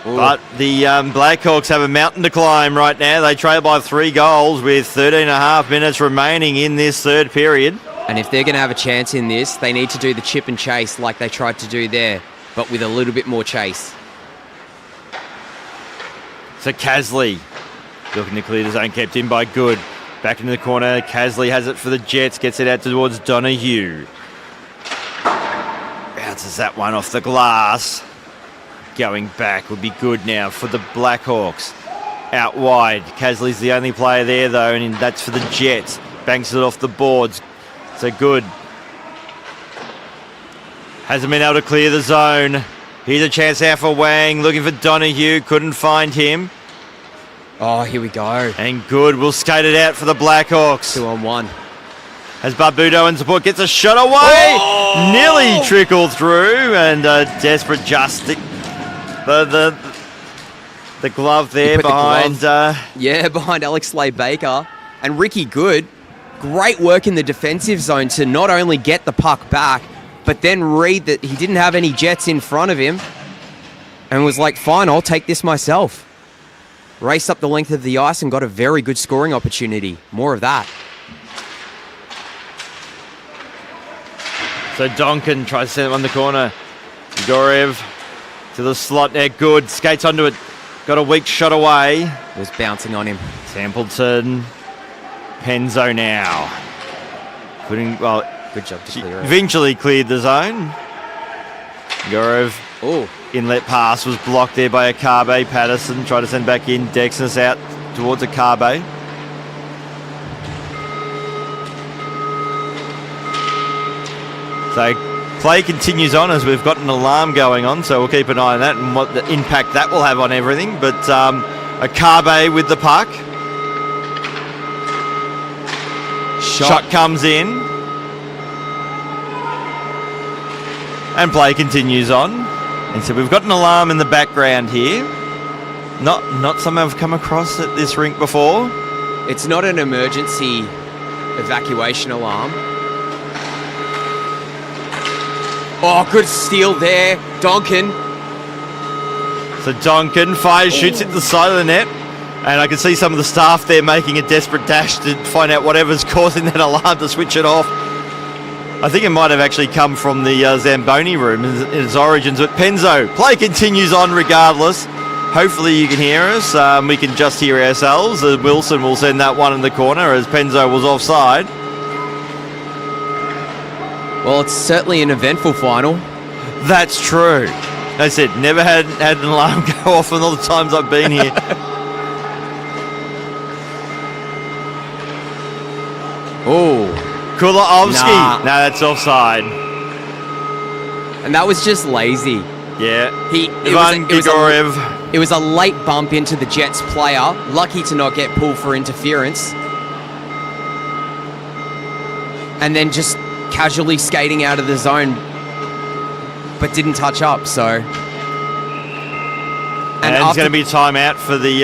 Ooh. But the Blackhawks have a mountain to climb right now. They trail by 3 goals with 13.5 minutes remaining in this third period. And if they're going to have a chance in this, they need to do the chip and chase like they tried to do there, but with a little bit more chase. So Casley looking to clear the zone, kept in by Good. Back into the corner, Casley has it for the Jets, gets it out towards Donahue. Bounces that one off the glass. Going back would be good now for the Blackhawks. Out wide, Casley's the only player there though, and that's for the Jets. Banks it off the boards. So Good hasn't been able to clear the zone. Here's a chance out for Wang, looking for Donahue, couldn't find him. Oh, here we go. And Good will skate it out for the Blackhawks. 2-on-1. As Barbudo in support gets a shot away. Oh! Nearly trickled through, and desperate just the glove there behind. Behind Alex Slade-Baker. And Ricky Good, great work in the defensive zone to not only get the puck back, but then read that he didn't have any Jets in front of him and was like, fine, I'll take this myself. Raced up the length of the ice and got a very good scoring opportunity. More of that. So Donkin tries to send it on the corner. Gorev to the slot there. Good. Skates onto it. Got a weak shot away. Was bouncing on him. Templeton. Penzo now. Good job to clear it. Eventually cleared the zone. Gorev. Oh. Inlet pass was blocked there by Okabe. Patterson tried to send back in. Dexus out towards Okabe. So play continues on as we've got an alarm going on, so we'll keep an eye on that and what the impact that will have on everything. But Okabe with the puck. Shot comes in. And play continues on. And so we've got an alarm in the background here. Not something I've come across at this rink before. It's not an emergency evacuation alarm. Oh, good steal there. Donkin. So Donkin fires, shoots it to the side of the net. And I can see some of the staff there making a desperate dash to find out whatever's causing that alarm to switch it off. I think it might have actually come from the Zamboni room in its origins. But Penzo, play continues on regardless. Hopefully you can hear us. We can just hear ourselves. Wilson will send that one in the corner as Penzo was offside. Well, it's certainly an eventful final. That's true. As I said, never had an alarm go off in all the times I've been here. Oh. Kulaovsky. Nah, that's offside. And that was just lazy. Yeah. It was a late bump into the Jets player. Lucky to not get pulled for interference. And then just casually skating out of the zone, but didn't touch up, so. And it's going to be a timeout for the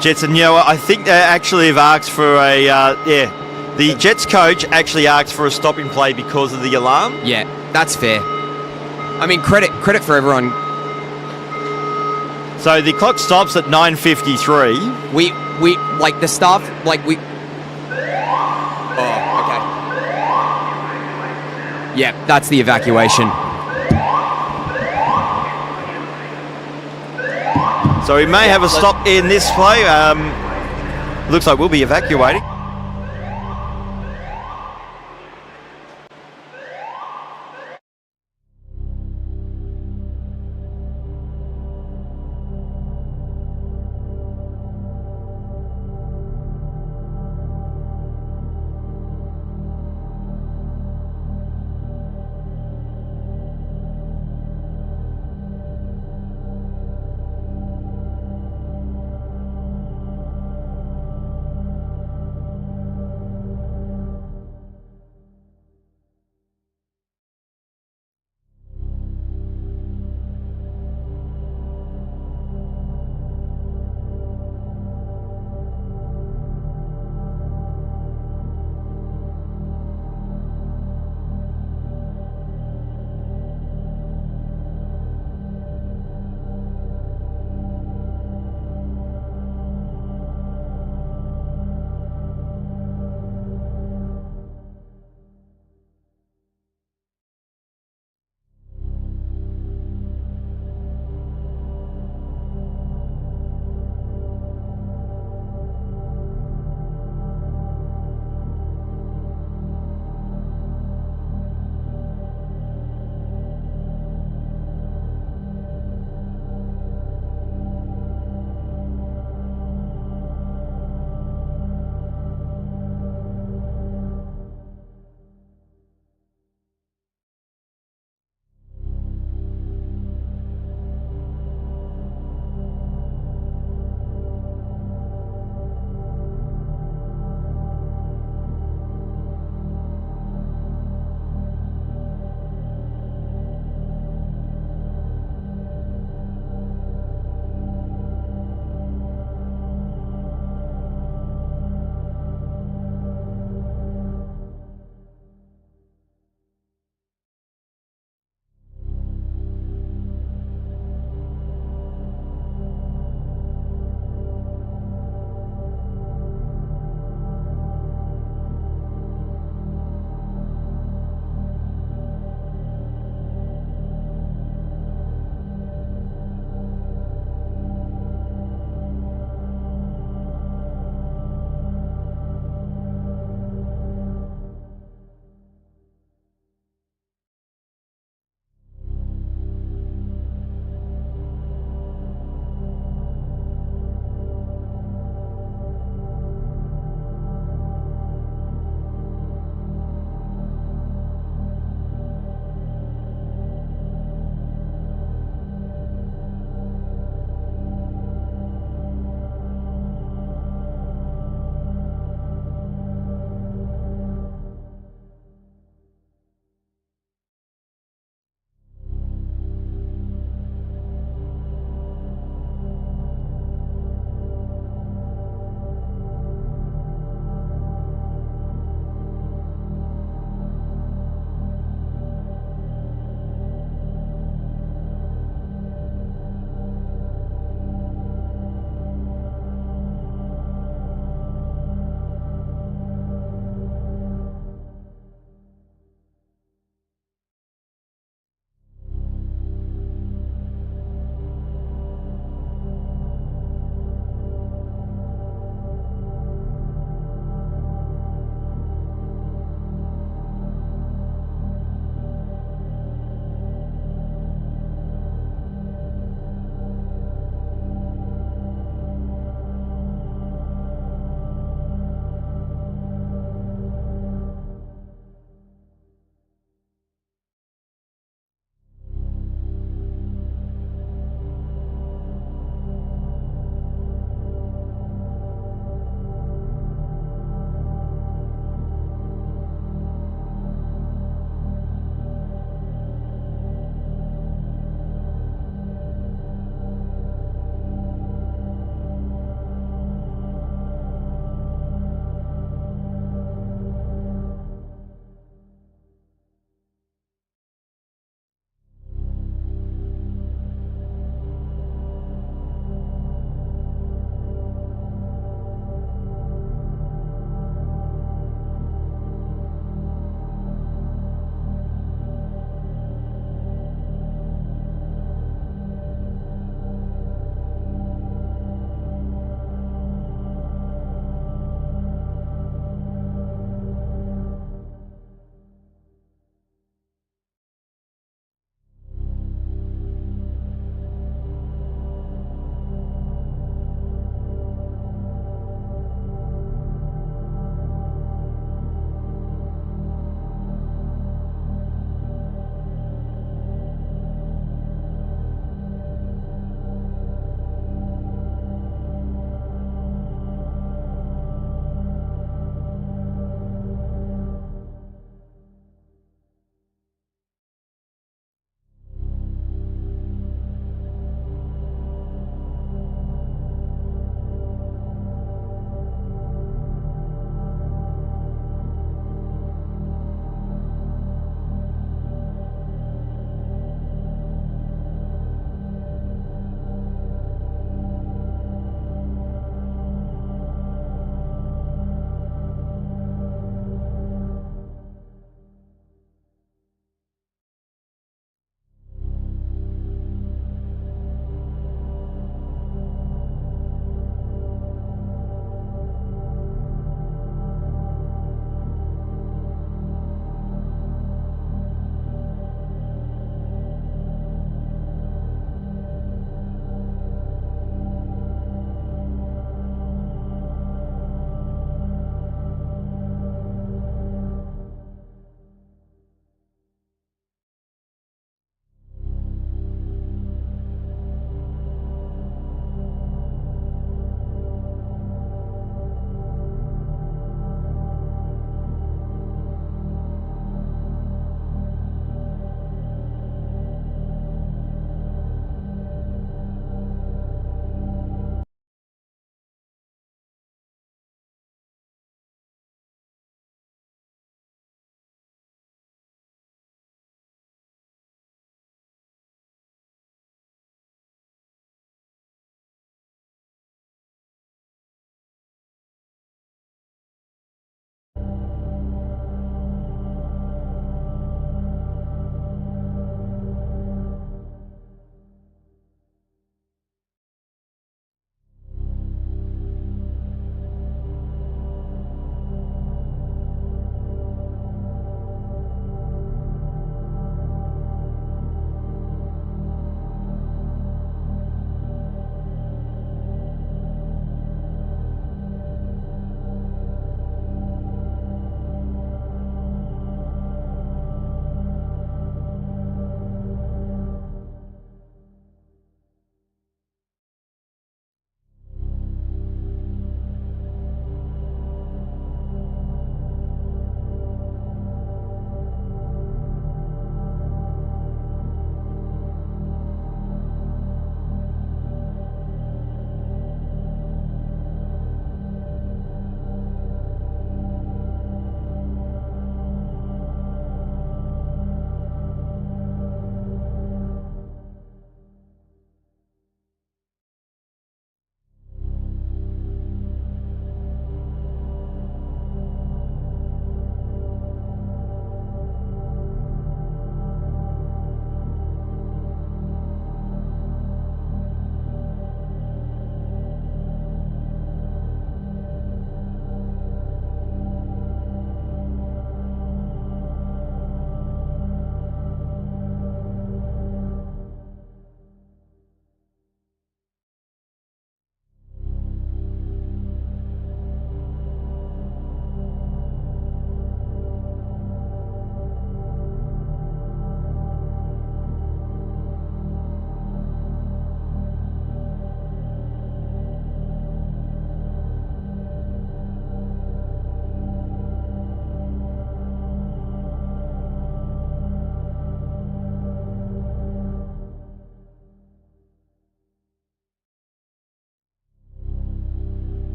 Jets. And, I think they actually have asked for the Jets coach actually asked for a stopping play because of the alarm. Yeah, that's fair. I mean, credit for everyone. So the clock stops at 9:53. We like the staff, like we. Oh, okay. Yeah, that's the evacuation. So we may have a stop in this play. Looks like we'll be evacuating.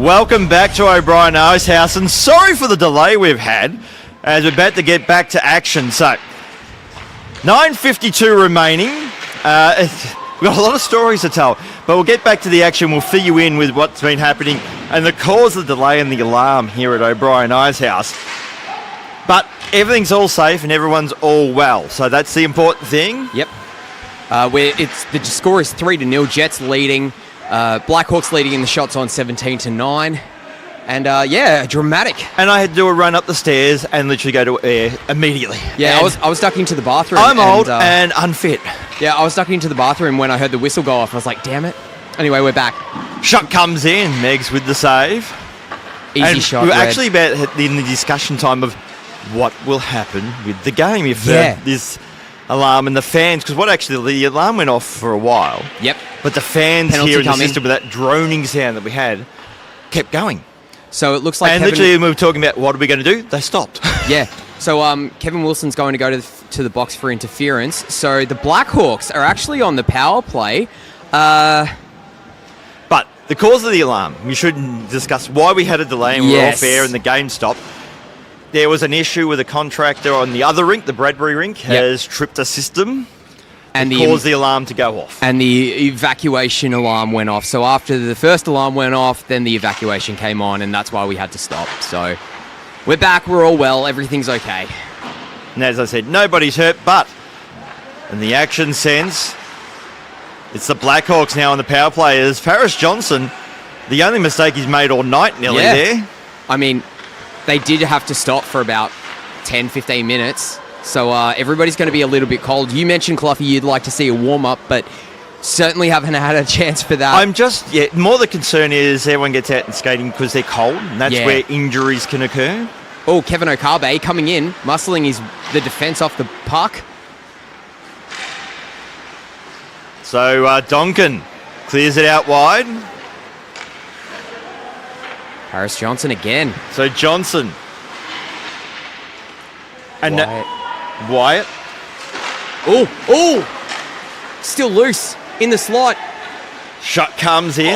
Welcome back to O'Brien Ice House, and sorry for the delay we've had as we're about to get back to action. So, 9:52 remaining. We've got a lot of stories to tell, but we'll get back to the action. We'll fill you in with what's been happening and the cause of the delay and the alarm here at O'Brien Ice House. But everything's all safe and everyone's all well, so that's the important thing. Yep. The score is 3-0. Jets leading. Blackhawks leading in the shots on 17-9. And dramatic. And I had to do a run up the stairs and literally go to air immediately. Yeah, I was ducking to the bathroom. I'm old and unfit. Yeah, I was ducking to the bathroom when I heard the whistle go off. I was like, damn it. Anyway, we're back. Shot comes in. Megs with the save. Easy shot. We were actually about in the discussion time of what will happen with the game if this alarm and the fans, because the alarm went off for a while. Yep. But the fans Penalty here in the coming. system with that droning sound that we had kept going. So it looks like literally when we were talking about what are we going to do, they stopped. Yeah. So Kevin Wilson's going to go to the box for interference. So the Blackhawks are actually on the power play. But the cause of the alarm, we should discuss why we had a delay and we were off air and the game stopped. There was an issue with a contractor on the other rink, the Bradbury rink, has tripped a system and caused the alarm to go off. And the evacuation alarm went off. So after the first alarm went off, then the evacuation came on, and that's why we had to stop. So we're back, we're all well, everything's okay. And as I said, nobody's hurt, but in the action sense, it's the Blackhawks now on the power play. As Paris Johnson, the only mistake he's made all night nearly there. I mean, they did have to stop for about 10, 15 minutes. So everybody's going to be a little bit cold. You mentioned, Cluffy, you'd like to see a warm-up, but certainly haven't had a chance for that. More the concern is everyone gets out and skating because they're cold, and that's where injuries can occur. Oh, Kevin Okabe coming in, muscling the defence off the puck. So Donkin clears it out wide. Paris Johnson again. So Johnson. And Wyatt. Oh! Still loose in the slot. Shot comes in.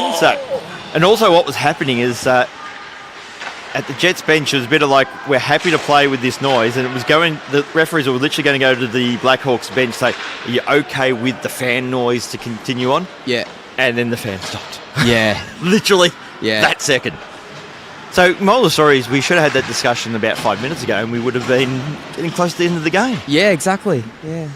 And also what was happening is at the Jets bench, it was a bit of like, we're happy to play with this noise. And it was the referees were literally going to go to the Blackhawks bench, say, are you okay with the fan noise to continue on? Yeah. And then the fan stopped. Yeah. Literally. Yeah. That second. So, moral of the story is we should have had that discussion about 5 minutes ago and we would have been getting close to the end of the game. Yeah, exactly. Yeah.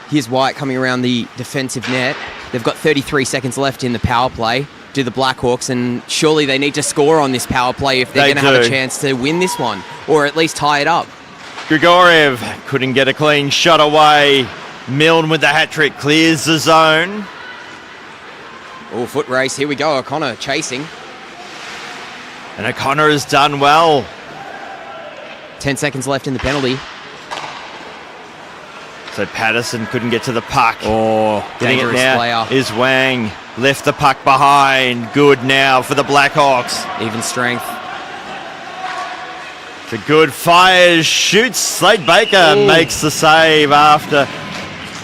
Here's Wyatt coming around the defensive net. They've got 33 seconds left in the power play, do the Blackhawks, and surely they need to score on this power play if they're going to have a chance to win this one, or at least tie it up. Grigoriev couldn't get a clean shot away. Milne with the hat-trick clears the zone. Oh, foot race. Here we go. O'Connor chasing. And O'Connor has done well. 10 seconds left in the penalty. So Patterson couldn't get to the puck. Oh, getting dangerous it now player. is Wang. Left the puck behind. Good now for the Blackhawks. Even strength. It's a good fire. Shoots. Slade Baker makes the save after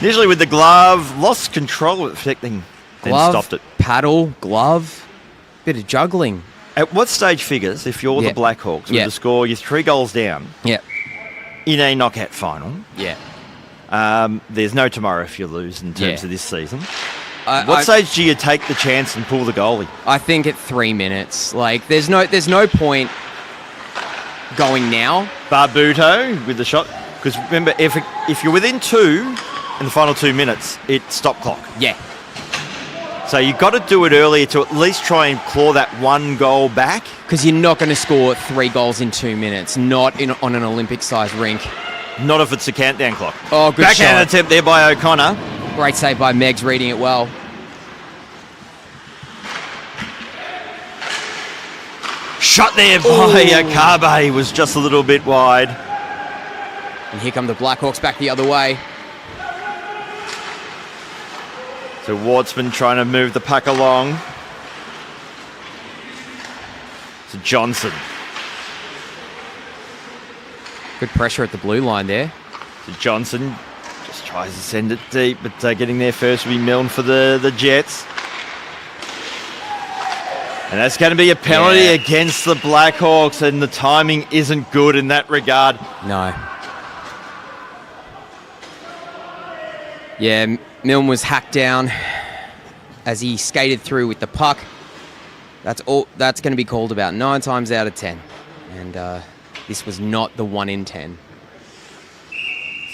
initially with the glove. Lost control of affecting. Then stopped it. Paddle, glove. Bit of juggling. At what stage figures, if you're the Blackhawks, with the score, you're 3 goals down in a knockout final. Yeah. There's no tomorrow if you lose in terms of this season. What stage do you take the chance and pull the goalie? I think at 3 minutes. Like, there's no point going now. Barbuto with the shot. Because remember, if you're within 2 in the final 2 minutes, it's stop clock. Yeah. So you've got to do it earlier to at least try and claw that 1 goal back. Because you're not going to score 3 goals in 2 minutes, not on an Olympic-sized rink. Not if it's a countdown clock. Oh, good Backhand shot. attempt there by O'Connor. Great save by Megs, reading it well. Shot there by Akabe, was just a little bit wide. And here come the Blackhawks back the other way. So Wartsman trying to move the puck along. To Johnson. Good pressure at the blue line there. To Johnson. Just tries to send it deep, but getting there first will be Milne for the Jets. And that's going to be a penalty Yeah. against the Blackhawks, and the timing isn't good in that regard. No. Yeah, Milne was hacked down as he skated through with the puck. That's going to be called about 9 times out of 10. And this was not the 1 in 10.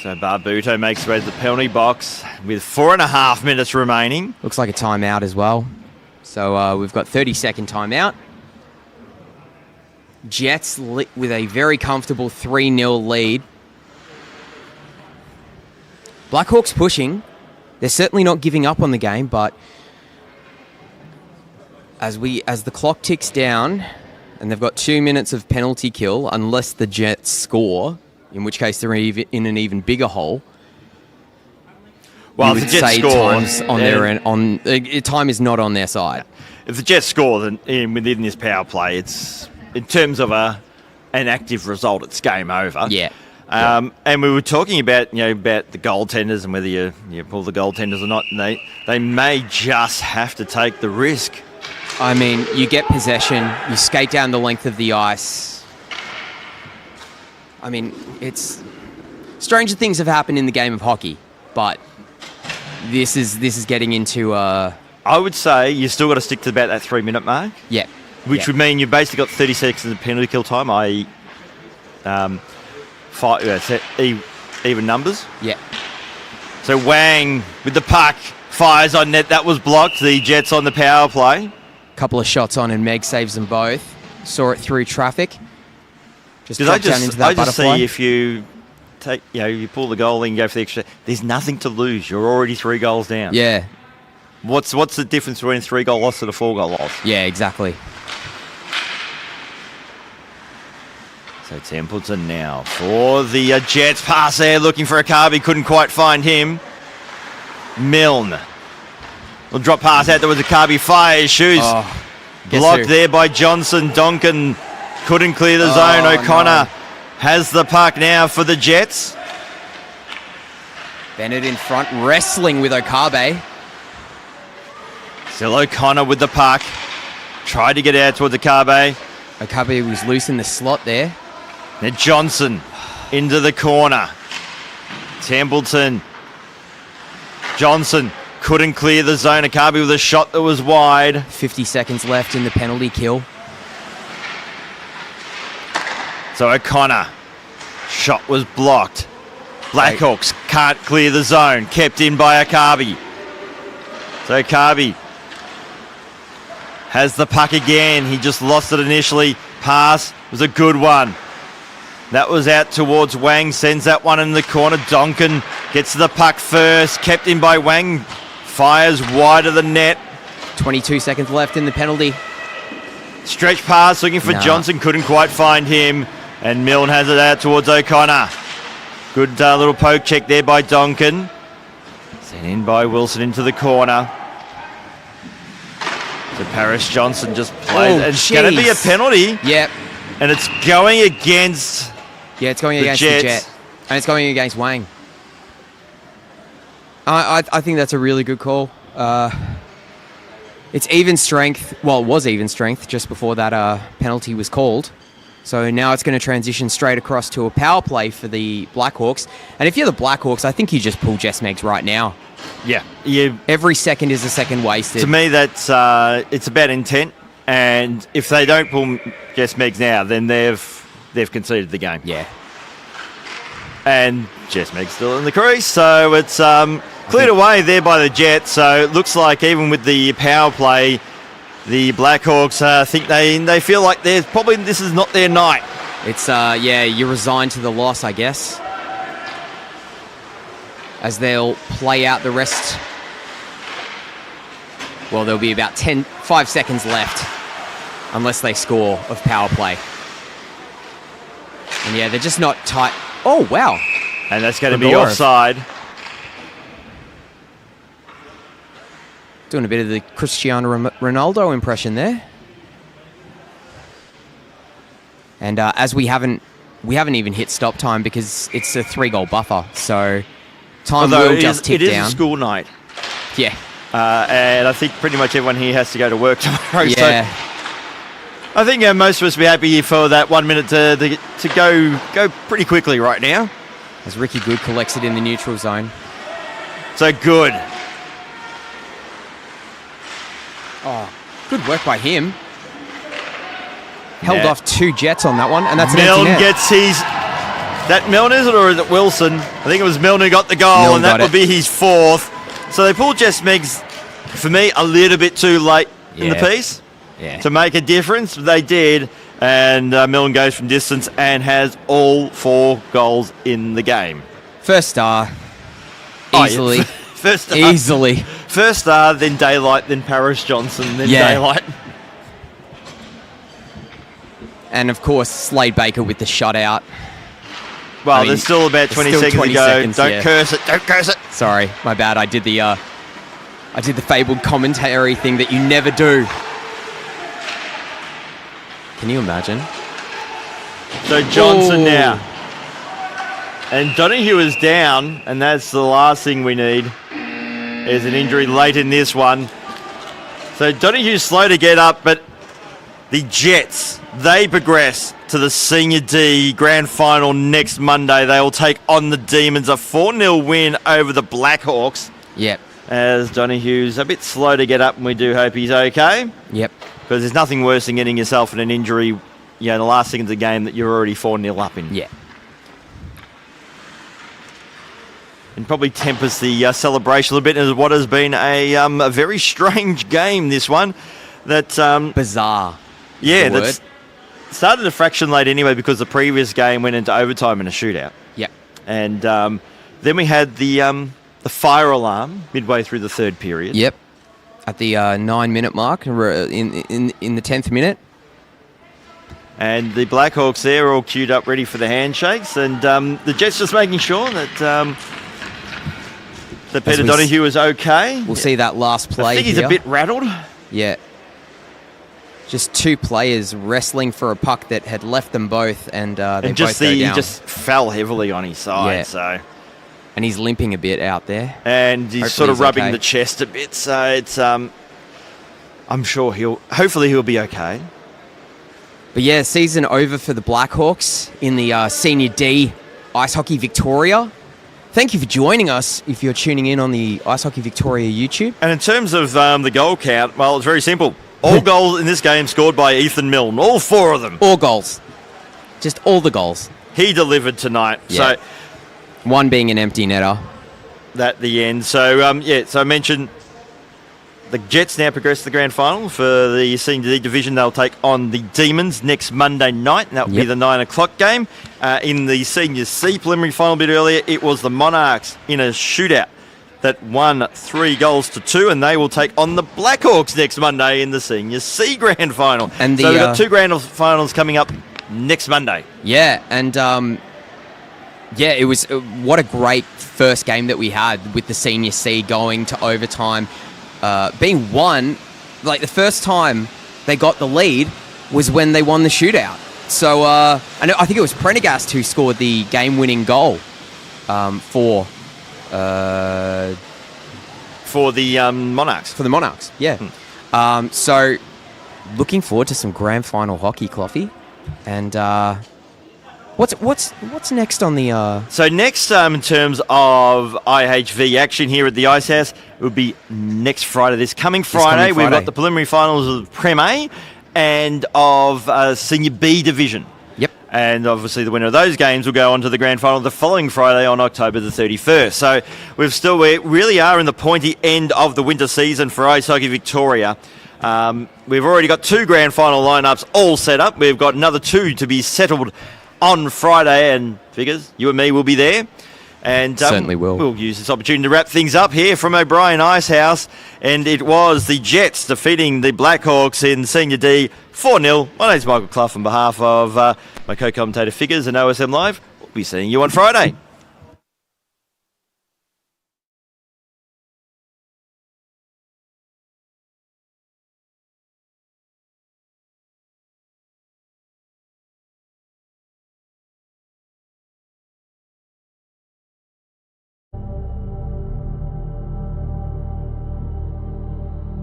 So Barbuto makes way to the penalty box with 4.5 minutes remaining. Looks like a timeout as well. So we've got 30-second timeout. Jets with a very comfortable 3-0 lead. Blackhawks pushing. They're certainly not giving up on the game, but as the clock ticks down, and they've got 2 minutes of penalty kill, unless the Jets score, in which case they're in an even bigger hole. Well, if the Jets score, time is not on their side. If the Jets score, then within this power play, it's in terms of an active result, it's game over. Yeah. And we were talking about about the goaltenders and whether you pull the goaltenders or not. And they may just have to take the risk. I mean, you get possession, you skate down the length of the ice. I mean, it's stranger things have happened in the game of hockey, but this is getting into. I would say you still got to stick to about that 3-minute mark. Yeah. Which would mean you've basically got 30 seconds of penalty kill time, i.e., even numbers. Yeah. So Wang with the puck fires on net. That was blocked. The Jets on the power play. Couple of shots on and Meg saves them both. Saw it through traffic. Just dropped down into that butterfly. I just see if you take, you pull the goal and go for the extra. There's nothing to lose. You're already 3 goals down. Yeah. What's the difference between a 3-goal loss and a 4-goal loss? Yeah, exactly. So Templeton now for the Jets. Pass there, looking for a Akabi. Couldn't quite find him. Milne. Will drop pass out towards Akabi. Fires, shoes. Blocked there by Johnson. Donkin couldn't clear the zone. O'Connor has the puck now for the Jets. Bennett in front, wrestling with Okabe. Still O'Connor with the puck. Tried to get out towards Akabe. Okabe was loose in the slot there. Now Johnson into the corner. Templeton. Johnson couldn't clear the zone. Akabe with a shot that was wide. 50 seconds left in the penalty kill. So O'Connor. Shot was blocked. Blackhawks can't clear the zone. Kept in by Akabe. So Akabe has the puck again. He just lost it initially. Pass was a good one. That was out towards Wang. Sends that one in the corner. Donkin gets to the puck first. Kept in by Wang. Fires wide of the net. 22 seconds left in the penalty. Stretch pass looking for Johnson. Couldn't quite find him. And Milne has it out towards O'Connor. Good little poke check there by Donkin. Sent in by Wilson into the corner. So Paris Johnson just plays. It's going to be a penalty. Yep. And it's going against it's going against the Jet. And it's going against Wang. I think that's a really good call. It's even strength. Well, it was even strength just before that penalty was called. So now it's going to transition straight across to a power play for the Blackhawks. And if you're the Blackhawks, I think you just pull Jess Meggs right now. Yeah. Every second is a second wasted. To me, that's it's about intent. And if they don't pull Jess Meggs now, then they've conceded the game. Yeah. And Jess Meggs still in the crease, so it's cleared away there by the Jets. So it looks like even with the power play, the Blackhawks think they feel like this is not their night. It's you're resigned to the loss, I guess, as they'll play out the rest. Well, there'll be about 5 seconds left, unless they score of power play. And they're just not tight. Oh, wow. And that's going to be offside. Doing a bit of the Cristiano Ronaldo impression there. And as we haven't even hit stop time because it's a 3-goal buffer. So time will just tick down. It is a school night. Yeah. And I think pretty much everyone here has to go to work tomorrow. Yeah. I think most of us will be happy for that 1 minute to go pretty quickly right now. As Ricky Good collects it in the neutral zone. So good. Oh, good work by him. Held Yeah. off 2 Jets on that one, and that's an empty Milne net. gets his... That Milne, is it, or is it Wilson? I think it was Milne who got the goal, Milne and that got would be his 4th. So they pulled Jess Meggs, for me, a little bit too late in the Yeah. piece Yeah. to make a difference. They did, and Milne goes from distance and has all 4 goals in the game. First star. Oh, yeah. Easily. First star, Easily. First star, then Daylight, then Paris Johnson, then Yeah. Daylight. And of course, Slade Baker with the shutout. Well, I mean, there's still about there's 20 still seconds 20 to go. seconds, Don't yeah. curse it. Don't curse it. Sorry, my bad. I did the fabled commentary thing that you never do. Can you imagine? So Johnson Ooh. now. And Donahue is down, and that's the last thing we need. Is an injury late in this one. So Donahue's slow to get up, but the Jets, they progress to the Senior D Grand Final next Monday. They will take on the Demons, a 4-0 win over the Blackhawks. Yep. As Donahue's a bit slow to get up, and we do hope he's okay. Yep. Because there's nothing worse than getting yourself in an injury, in the last seconds of the game that you're already 4-0 up in. Yeah. And probably tempers the celebration a little bit as what has been a very strange game, this one. That Bizarre. yeah, the that's started a fraction late anyway because the previous game went into overtime in a shootout. Yep. And then we had the fire alarm midway through the third period. Yep. At the 9-minute mark in the 10th minute. And the Blackhawks there all queued up ready for the handshakes. And the Jets just making sure that Peter Donahue is okay. We'll see that last play I think he's here. a bit rattled. Yeah. Just 2 players wrestling for a puck that had left them both, and they And both go he down. just fell heavily on his side. Yeah. So, And he's limping a bit out there. and he's Hopefully sort of he's rubbing okay. the chest a bit. So it's I'm sure hopefully he'll be okay. But yeah, season over for the Blackhawks in the Senior D Ice Hockey Victoria. Thank you for joining us if you're tuning in on the Ice Hockey Victoria YouTube. And in terms of the goal count, well, it's very simple. All goals in this game scored by Ethan Milne. All 4 of them. All goals. Just all the goals. He delivered tonight. Yeah. So One being an empty netter. at the end. So so I mentioned the Jets now progress to the grand final for the Senior D division. They'll take on the Demons next Monday night, and that will be the 9 o'clock game. In the Senior C preliminary final a bit earlier, it was the Monarchs in a shootout that won 3-2, and they will take on the Blackhawks next Monday in the Senior C grand final. And so we've got 2 grand finals coming up next Monday. Yeah, and it was what a great first game that we had with the Senior C going to overtime, being won. Like the first time they got the lead was when they won the shootout. So I think it was Prendergast who scored the game-winning goal for the Monarchs. For the Monarchs, yeah. So looking forward to some grand final hockey, Cloughy. And what's next on the? So next, in terms of IHV action here at the Ice House, it will be next Friday. This coming Friday, we've got the preliminary finals of Prem A and of Senior B division. Yep. And obviously the winner of those games will go on to the grand final the following Friday on October the 31st. So we really are in the pointy end of the winter season for Ice Hockey Victoria. We've already got 2 grand final lineups all set up. We've got another 2 to be settled on Friday, and figures you and me will be there. And certainly will. We'll use this opportunity to wrap things up here from O'Brien Ice House. And it was the Jets defeating the Blackhawks in Senior D 4-0. My name's Michael Clough on behalf of my co-commentator Figures and OSM Live. We'll be seeing you on Friday.